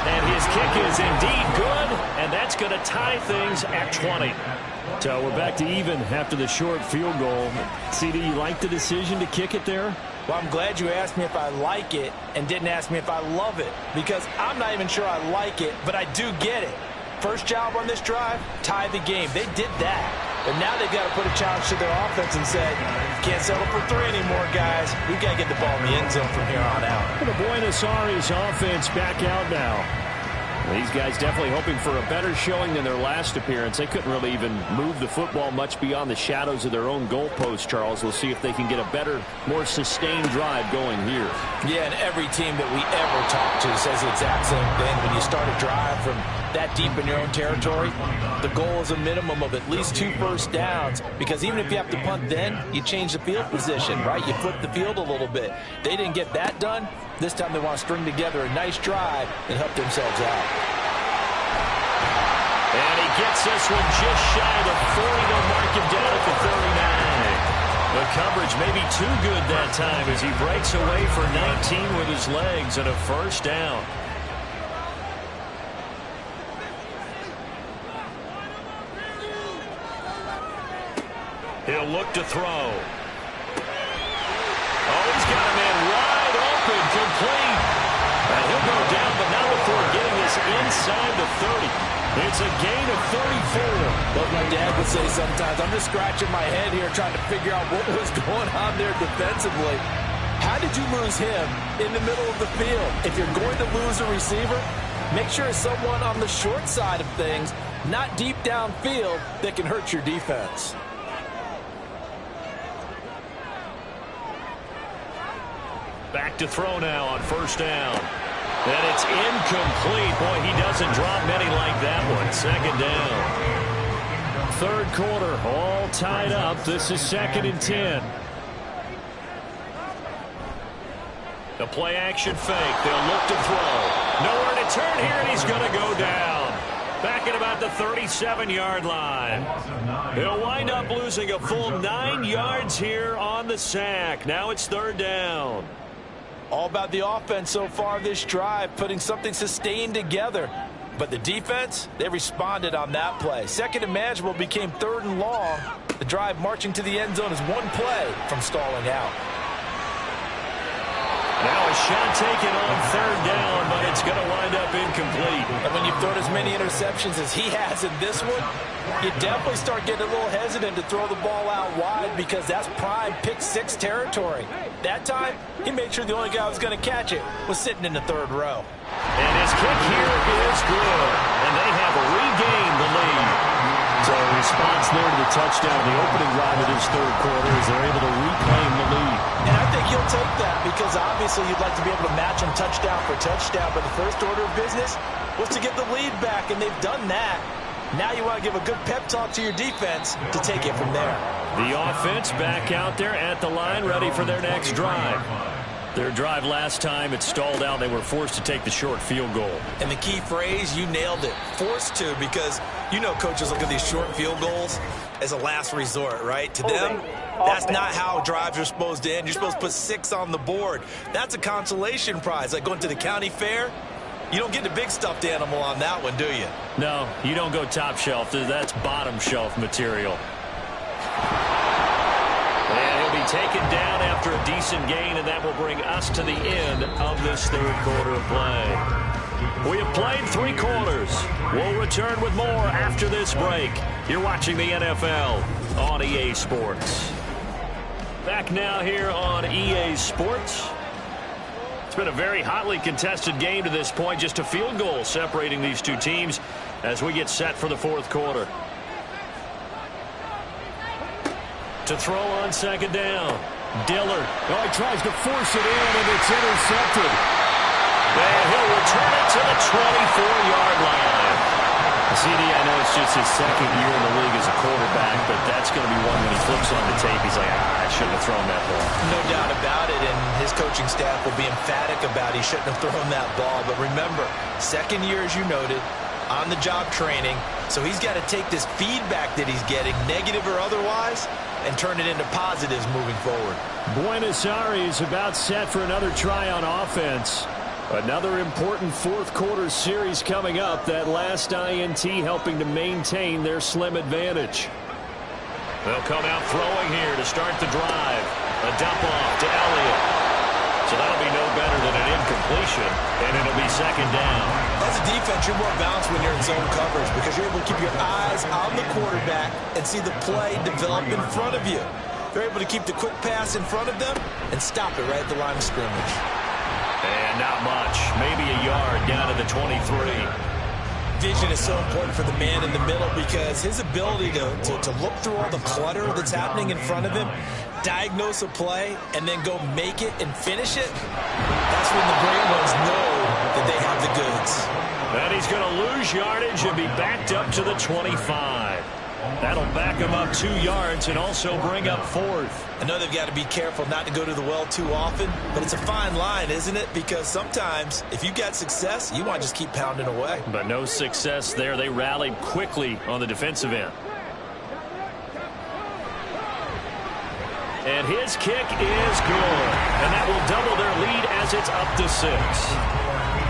And his kick is indeed good, and that's going to tie things at 20. So we're back to even after the short field goal. CD, you like the decision to kick it there? Well, I'm glad you asked me if I like it and didn't ask me if I love it, because I'm not even sure I like it, but I do get it. First job on this drive, tie the game. They did that. But now they've got to put a challenge to their offense and say, can't settle for 3 anymore, guys. We've got to get the ball in the end zone from here on out. The Buenos Aires offense back out now. These guys definitely hoping for a better showing than their last appearance. They couldn't really even move the football much beyond the shadows of their own goalpost, Charles. We'll see if they can get a better, more sustained drive going here. Yeah, and every team that we ever talk to says the exact same thing. When you start a drive from that deep in your own territory, the goal is a minimum of at least 2 first downs, because even if you have to punt then, you change the field position, right? You flip the field a little bit. They didn't get that done. This time they want to string together a nice drive and help themselves out. And he gets this one just shy of the 40. They'll mark him down at the 39. The coverage may be too good that time as he breaks away for 19 with his legs and a 1st down. He'll look to throw. Oh, he's got a man wide open, complete. And he'll go down, but not before getting this inside the 30. It's a gain of 34. But my dad would say sometimes, I'm just scratching my head here trying to figure out what was going on there defensively. How did you lose him in the middle of the field? If you're going to lose a receiver, make sure it's someone on the short side of things, not deep downfield, that can hurt your defense. Back to throw now on 1st down. And it's incomplete. Boy, he doesn't drop many like that one. 2nd down. 3rd quarter, all tied up. This is 2nd and 10. The play action fake. They'll look to throw. Nowhere to turn here, and he's going to go down. Back at about the 37-yard line. He'll wind up losing a full 9 yards here on the sack. Now it's 3rd down. All about the offense so far this drive, putting something sustained together. But the defense, they responded on that play. Second and manageable became third and long. The drive marching to the end zone is one play from stalling out. Now a shot taken on third down, but it's going to wind up incomplete. And when you've thrown as many interceptions as he has in this one, you definitely start getting a little hesitant to throw the ball out wide because that's prime pick six territory. That time, he made sure the only guy who was going to catch it was sitting in the third row. And his kick here is good, and they have regained the lead. So a response there to the touchdown, the opening drive of this third quarter, as they're able to reclaim the lead. And I think he'll take that because obviously you'd like to be able to match him touchdown for touchdown, but the first order of business was to get the lead back, and they've done that. Now you want to give a good pep talk to your defense to take it from there. The offense back out there at the line, ready for their next drive. Their drive last time, it stalled out. They were forced to take the short field goal. And the key phrase, you nailed it, forced to, because you know coaches look at these short field goals as a last resort, right? To them, that's not how drives are supposed to end. You're supposed to put 6 on the board. That's a consolation prize, like going to the county fair. You don't get the big stuffed animal on that one, do you? No, you don't go top shelf. That's bottom shelf material. And he'll be taken down after a decent gain, and that will bring us to the end of this third quarter of play. We have played 3 quarters. We'll return with more after this break. You're watching the NFL on EA Sports. Back now here on EA Sports. It's been a very hotly contested game to this point. Just a field goal separating these two teams as we get set for the fourth quarter. To throw on second down. Dillard. Oh, he tries to force it in, and it's intercepted. And he'll return it to the 24-yard line. CD, I know it's just his second year in the league as a quarterback, but that's going to be one when he flips on the tape. He's like, I shouldn't have thrown that ball. No doubt about it, and his coaching staff will be emphatic about he shouldn't have thrown that ball. But remember, second year, as you noted, on-the-job training, so he's got to take this feedback that he's getting, negative or otherwise, and turn it into positives moving forward. Buenos Aires about set for another try on offense. Another important fourth quarter series coming up. That last INT helping to maintain their slim advantage. They'll come out throwing here to start the drive. A dump off to Elliott. So that'll be no better than an incompletion, and it'll be second down. As a defense, you're more balanced when you're in zone coverage because you're able to keep your eyes on the quarterback and see the play develop in front of you. They're able to keep the quick pass in front of them and stop it right at the line of scrimmage. And not much. Maybe a yard down to the 23. Vision is so important for the man in the middle because his ability to look through all the clutter that's happening in front of him, diagnose a play, and then go make it and finish it, that's when the great ones know that they have the goods. And he's going to lose yardage and be backed up to the 25. That'll back him up 2 yards and also bring up fourth. I know they've got to be careful not to go to the well too often, but it's a fine line, isn't it? Because sometimes if you've got success, you want to just keep pounding away. But no success there. They rallied quickly on the defensive end. And his kick is good. And that will double their lead as it's up to 6.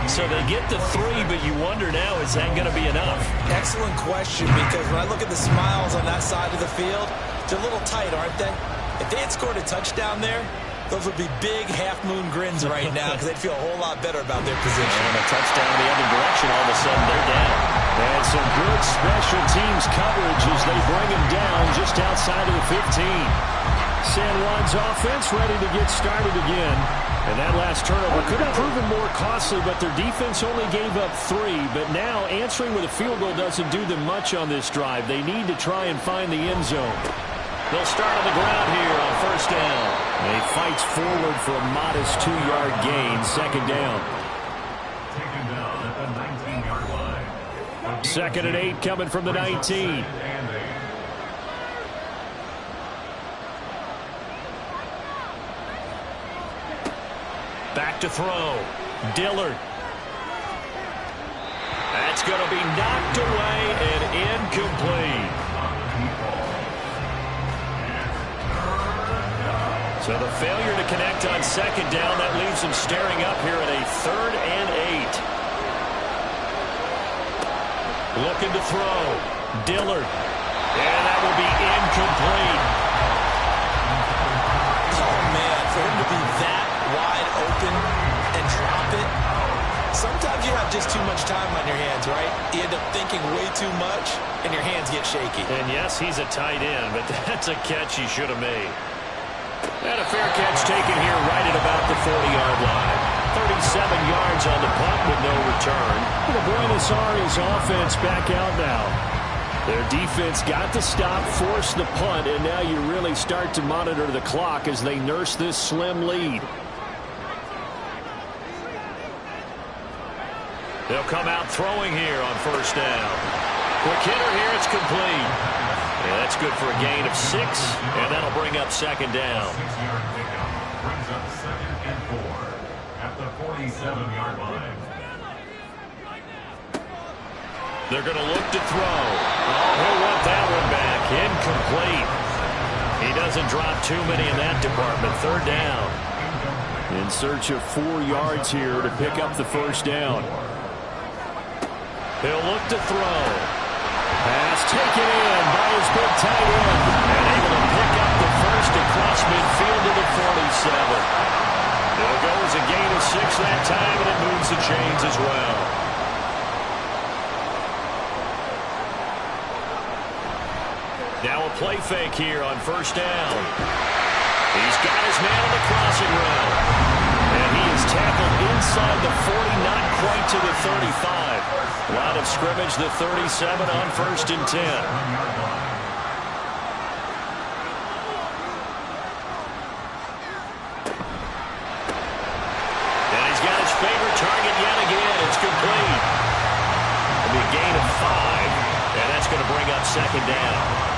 So they get the 3, but you wonder now, is that going to be enough? Excellent question, because when I look at the smiles on that side of the field, they're a little tight, aren't they? If they had scored a touchdown there, those would be big half-moon grins right now because they'd feel a whole lot better about their position. And a touchdown the other direction, all of a sudden they're down. And some good special teams coverage as they bring him down just outside of the 15. San Juan's offense ready to get started again. And that last turnover could have proven more costly, but their defense only gave up 3. But now answering with a field goal doesn't do them much on this drive. They need to try and find the end zone. They'll start on the ground here on first down. And he fights forward for a modest 2-yard gain, second down. Taken down at the 19-yard line. Second and 8 coming from the 19. Back to throw. Dillard. That's going to be knocked away and incomplete. So the failure to connect on second down, that leaves him staring up here at a 3rd and 8. Looking to throw. Dillard. And that will be incomplete. Oh, man, for him to be that wide open and drop it. Sometimes you have just too much time on your hands, right? You end up thinking way too much, and your hands get shaky. And yes, he's a tight end, but that's a catch he should have made. And a fair catch taken here right at about the 40-yard line. 37 yards on the punt with no return. The Buenos Aires offense back out now. Their defense got the stop, forced the punt, and now you really start to monitor the clock as they nurse this slim lead. They'll come out throwing here on first down. Quick hitter here, it's complete. Yeah, that's good for a gain of 6, and that'll bring up second down. 6-yard pickup brings up 2nd and 4 at the 47-yard line. They're going to look to throw. Oh, he'll want that one back. Incomplete. He doesn't drop too many in that department. Third down. In search of 4 yards here to pick up the first down. He'll look to throw. Pass taken in by his big tight end. And able to pick up the first across midfield to the 47. It'll go as a gain of 6 that time, and it moves the chains as well. Now a play fake here on first down. He's got his man on the crossing route. And he is tackled inside the 40, not quite to the 35. Line of scrimmage, the 37 on 1st and 10. And he's got his favorite target yet again. It's complete. It'll be a gain of 5, and that's going to bring up second down.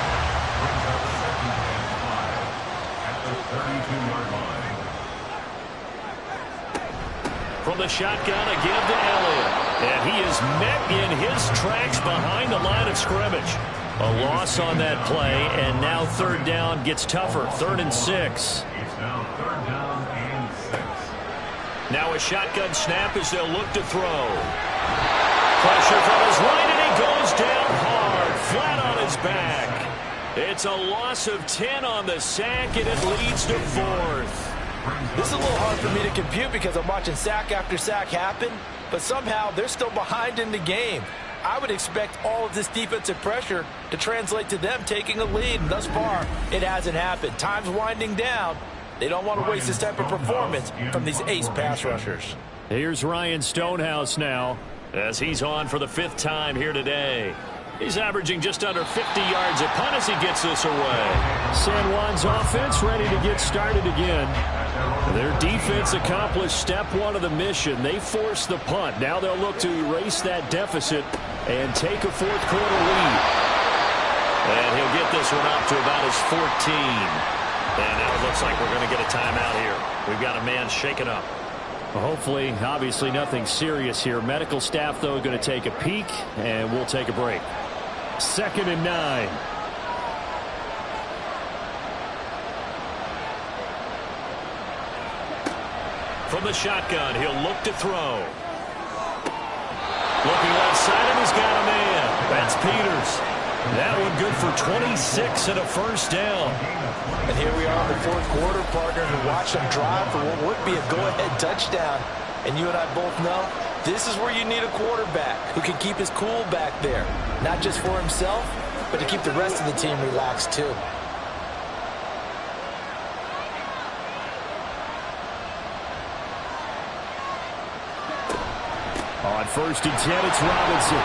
From the shotgun, a give to Elliott. And he is met in his tracks behind the line of scrimmage. A loss on that play, and now third down gets tougher. 3rd and 6. It's now 3rd down and 6. Now a shotgun snap as they'll look to throw. Pressure from his right, and he goes down hard, flat on his back. It's a loss of 10 on the sack, and it leads to 4th. This is a little hard for me to compute because I'm watching sack after sack happen, but somehow they're still behind in the game. I would expect all of this defensive pressure to translate to them taking a lead, and thus far, it hasn't happened. Time's winding down. They don't want to waste this type of performance from these ace pass rushers. Here's Ryan Stonehouse now, as he's on for the 5th time here today. He's averaging just under 50 yards a punt as he gets this away. San Juan's offense ready to get started again. Their defense accomplished step 1 of the mission. They forced the punt. Now they'll look to erase that deficit and take a 4th quarter lead. And he'll get this one up to about his 14. And now it looks like we're going to get a timeout here. We've got a man shaken up. Hopefully, obviously nothing serious here. Medical staff, though, going to take a peek, and we'll take a break. 2nd and 9. From the shotgun, he'll look to throw. Looking left side, and he's got a man. That's Peters. That one good for 26 and a first down. And here we are in the 4th quarter, partner, and watch them drive for what would be a go-ahead touchdown. And you and I both know this is where you need a quarterback who can keep his cool back there. Not just for himself, but to keep the rest of the team relaxed too. On 1st and 10, it's Robinson.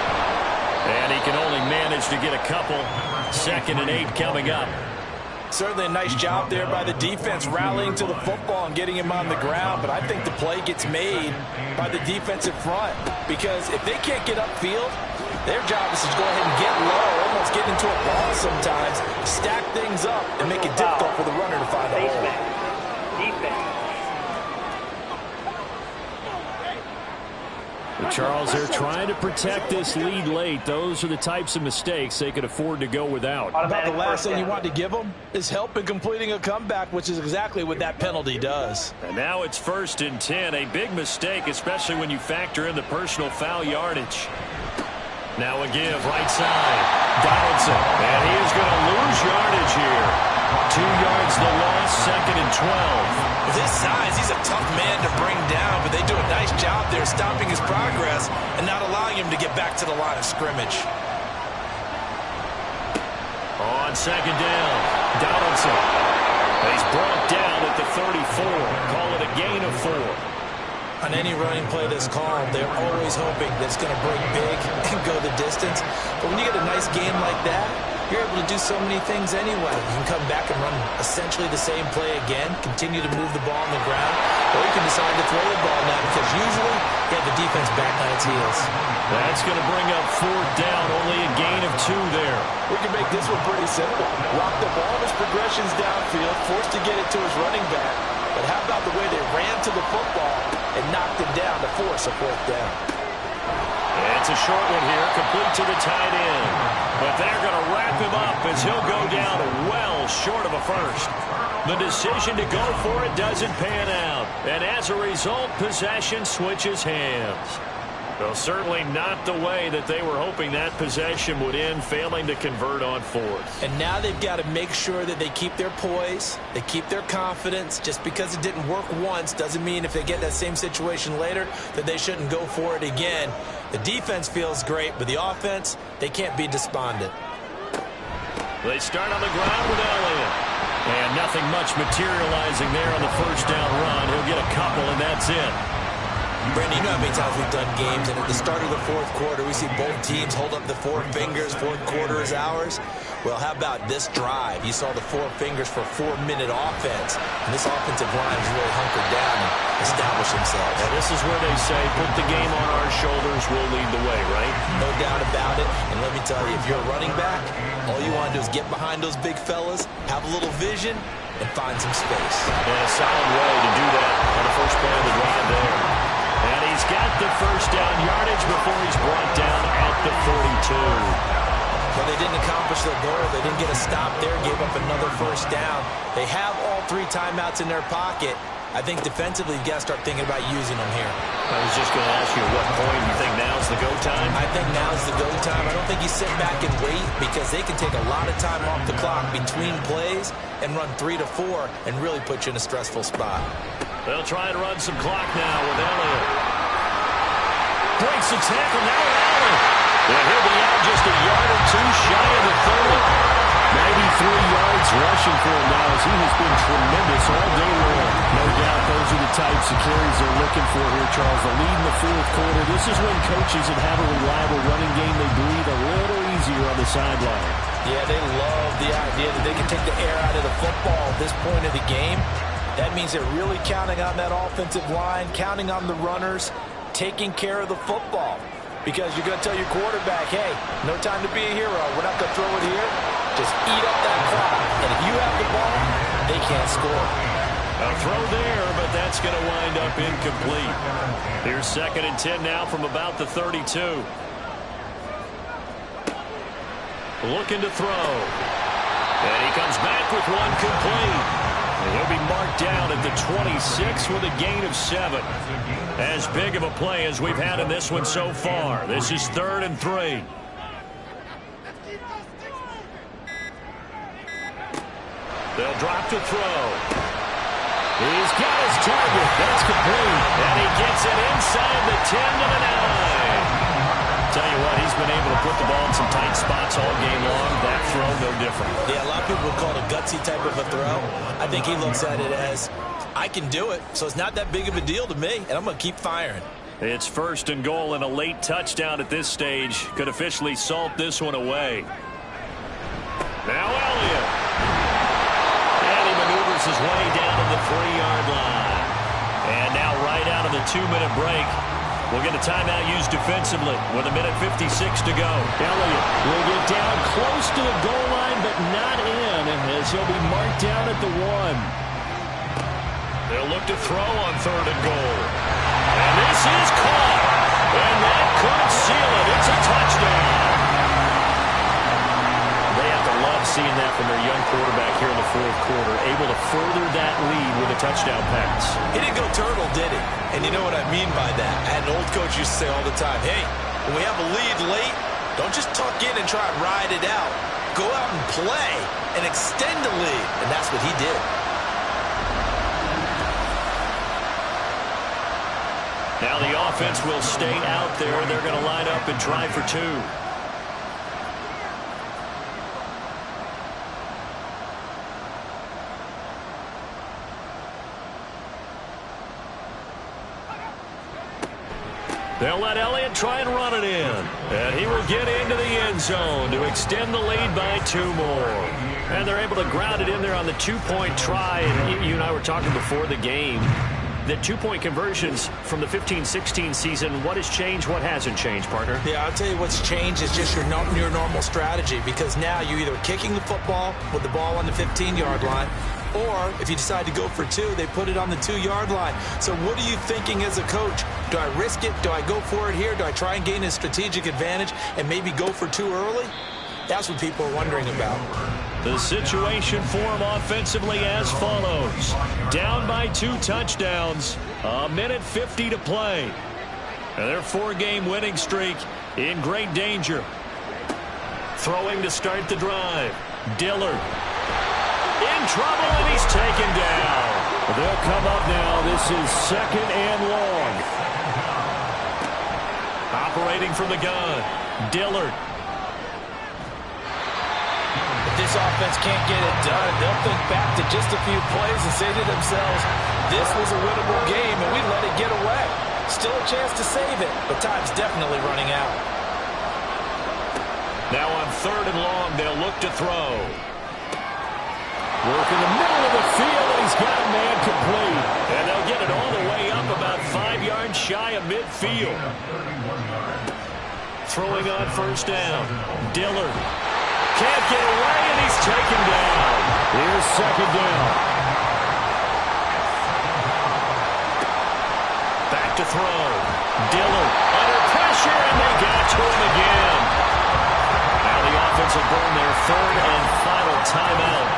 And he can only manage to get a couple. 2nd and 8 coming up. Certainly a nice job there by the defense rallying to the football and getting him on the ground, but I think the play gets made by the defensive front because if they can't get upfield, their job is to go ahead and get low, almost get into a ball sometimes, stack things up, and make it difficult for the runner to find a hole. Charles, they're trying to protect this lead late. Those are the types of mistakes they could afford to go without. About the last thing you want to give them is help in completing a comeback, which is exactly what that penalty does. And now it's 1st and 10. A big mistake, especially when you factor in the personal foul yardage. Now a give, right side. Donaldson, and he is going to lose yardage here. 2 yards the loss, 2nd and 12. With his size, he's a tough man to bring down, but they do a nice job there stopping his progress and not allowing him to get back to the line of scrimmage. On 2nd down, Donaldson. He's brought down at the 34. Call it a gain of 4. On any running play that's called, they're always hoping that it's going to break big and go the distance. But when you get a nice game like that, you're able to do so many things anyway. You can come back and run essentially the same play again, continue to move the ball on the ground, or you can decide to throw the ball now because usually you have the defense back on its heels. That's going to bring up 4th down, only a gain of 2 there. We can make this one pretty simple. Walk the ball of his progressions downfield, forced to get it to his running back. But how about the way they ran to the football and knocked it down to force a 4th down? It's a short one here, complete to the tight end. But they're going to wrap him up as he'll go down well short of a first. The decision to go for it doesn't pan out. And as a result, possession switches hands. Well, certainly not the way that they were hoping that possession would end, failing to convert on 4th. And now they've got to make sure that they keep their poise, they keep their confidence. Just because it didn't work once doesn't mean if they get that same situation later that they shouldn't go for it again. The defense feels great, but the offense, they can't be despondent. They start on the ground with Elliott. And nothing much materializing there on the 1st down run. He'll get a couple, and that's it. Brandon, you know how many times we've done games, and at the start of the 4th quarter, we see both teams hold up the 4 fingers, 4th quarter is ours. Well, how about this drive? You saw the 4 fingers for 4-minute offense, and this offensive line has really hunkered down and established themselves. And this is where they say, put the game on our shoulders, we'll lead the way, right? No doubt about it, and let me tell you, if you're a running back, all you want to do is get behind those big fellas, have a little vision, and find some space. And a solid way to do that on the first play of the drive there. And he's got the 1st down yardage before he's brought down at the 42. But they didn't accomplish their goal. They didn't get a stop there, gave up another 1st down. They have all 3 timeouts in their pocket. I think defensively, you've got to start thinking about using them here. I was just going to ask you, at what point you think now's the go time? I think now's the go time. I don't think you sit back and wait because they can take a lot of time off the clock between plays and run 3 to 4 and really put you in a stressful spot. They'll try and run some clock now with Elliott. Breaks the tackle now, Allen. And he'll be out just a yard or 2 shy of the 30. Maybe 3 yards rushing for him now as he has been tremendous all day long. No doubt those are the types of carries they're looking for here, Charles. The lead in the 4th quarter. This is when coaches that have a reliable running game, they breathe a little easier on the sideline. Yeah, they love the idea that they can take the air out of the football at this point of the game. That means they're really counting on that offensive line, counting on the runners, taking care of the football. Because you're going to tell your quarterback, hey, no time to be a hero. We're not going to throw it here. Just eat up that clock. And if you have the ball, they can't score. A throw there, but that's going to wind up incomplete. Here's 2nd and 10 now from about the 32. Looking to throw. And he comes back with one complete. And he'll be marked down at the 26 with a gain of 7. As big of a play as we've had in this one so far. This is 3rd and 3. They'll drop to throw. He's got his target. That's complete. And he gets it inside the 10 to the 9. Tell you what, he's been able to put the ball in some tight spots all game long. That throw, no different. Yeah, a lot of people would call it a gutsy type of a throw. I think he looks at it as, I can do it, so it's not that big of a deal to me, and I'm going to keep firing. It's 1st and goal, and a late touchdown at this stage could officially salt this one away. Now Elliott. And he maneuvers his way down to the 3-yard line. And now right out of the 2-minute break, we'll get a timeout used defensively with 1:56 to go. Elliott will get down close to the goal line, but not in, as he'll be marked down at the 1. They'll look to throw on 3rd and goal. And this is caught. And that could seal it. It's a touchdown. They have to love seeing that from their young quarterback here in the 4th quarter, able to further that lead with a touchdown pass. He didn't go turtle, did he? And you know what I mean by that. I had an old coach used to say all the time, hey, when we have a lead late, Don't just tuck in and try and ride it out. Go out and play and extend the lead, and that's what he did. Now the offense will stay out there. They're going to line up and try for two. They'll let Elliott try and run it in. And he will get into the end zone to extend the lead by 2 more. And they're able to ground it in there on the 2-point try. And you and I were talking before the game. The 2-point conversions from the 15-16 season, what has changed, what hasn't changed, partner? Yeah, I'll tell you what's changed is just your normal strategy, because now you're either kicking the football with the ball on the 15-yard line, or if you decide to go for 2, they put it on the 2-yard line. So what are you thinking as a coach? Do I risk it? Do I go for it here? Do I try and gain a strategic advantage and maybe go for 2 early? That's what people are wondering about. The situation for him offensively as follows. Down by 2 touchdowns. 1:50 to play. And their 4-game winning streak in great danger. Throwing to start the drive. Dillard. In trouble, and he's taken down. They'll come up now. This is 2nd and long. Operating from the gun. Dillard. If this offense can't get it done, they'll think back to just a few plays and say to themselves, this was a winnable game, and we let it get away. Still a chance to save it, but time's definitely running out. Now on 3rd and long, they'll look to throw. Work in the middle of the field, and he's got a man complete. And they'll get it all the way up about 5 yards shy of midfield. Throwing on 1st down. Dillard. Can't get away, and he's taken down. Here's 2nd down. Back to throw. Dillard under pressure, and they got to him again. Now the offense will burn their 3rd and final timeout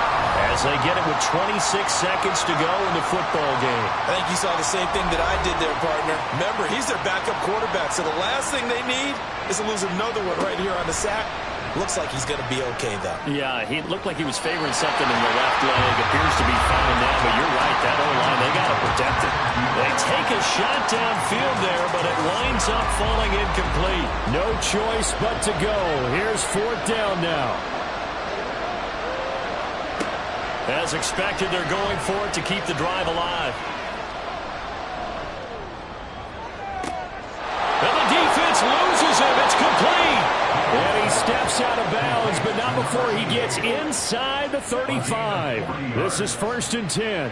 as they get it with 26 seconds to go in the football game. I think you saw the same thing that I did there, partner. Remember, he's their backup quarterback, so the last thing they need is to lose another one right here on the sack. Looks like he's going to be okay, though. Yeah, he looked like he was favoring something in the left leg. Appears to be fine now, but you're right. That O-line, they got to protect it. They take a shot downfield there, but it winds up falling incomplete. No choice but to go. Here's 4th down now. As expected, they're going for it to keep the drive alive. And the defense loses him. It's complete. And he steps out of bounds, but not before he gets inside the 35. This is 1st and 10.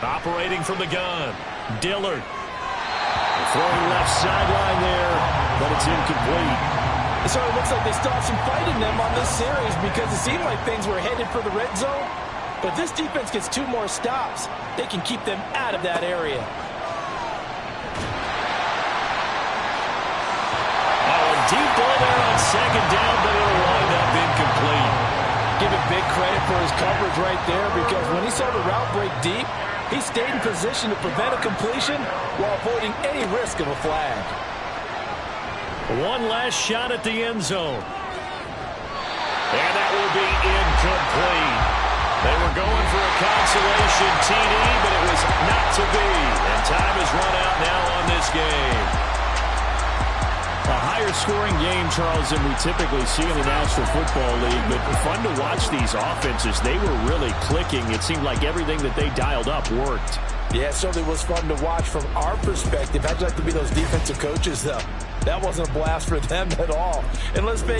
Operating from the gun. Dillard. Throwing left sideline there, but it's incomplete. It sort of looks like they still have some fight in them on this series, because it seemed like things were headed for the red zone. But if this defense gets 2 more stops, they can keep them out of that area. Deep ball there on 2nd down, but it'll wind up incomplete. Give him big credit for his coverage right there, because when he saw the route break deep, he stayed in position to prevent a completion while avoiding any risk of a flag. One last shot at the end zone. And that will be incomplete. They were going for a consolation TD, but it was not to be. And time is run out now on this game. A higher-scoring game, Charles, than we typically see in the National Football League, but fun to watch these offenses. They were really clicking. It seemed like everything that they dialed up worked. Yeah, it certainly was fun to watch from our perspective. How'd you like to be those defensive coaches, though? That wasn't a blast for them at all. And let's face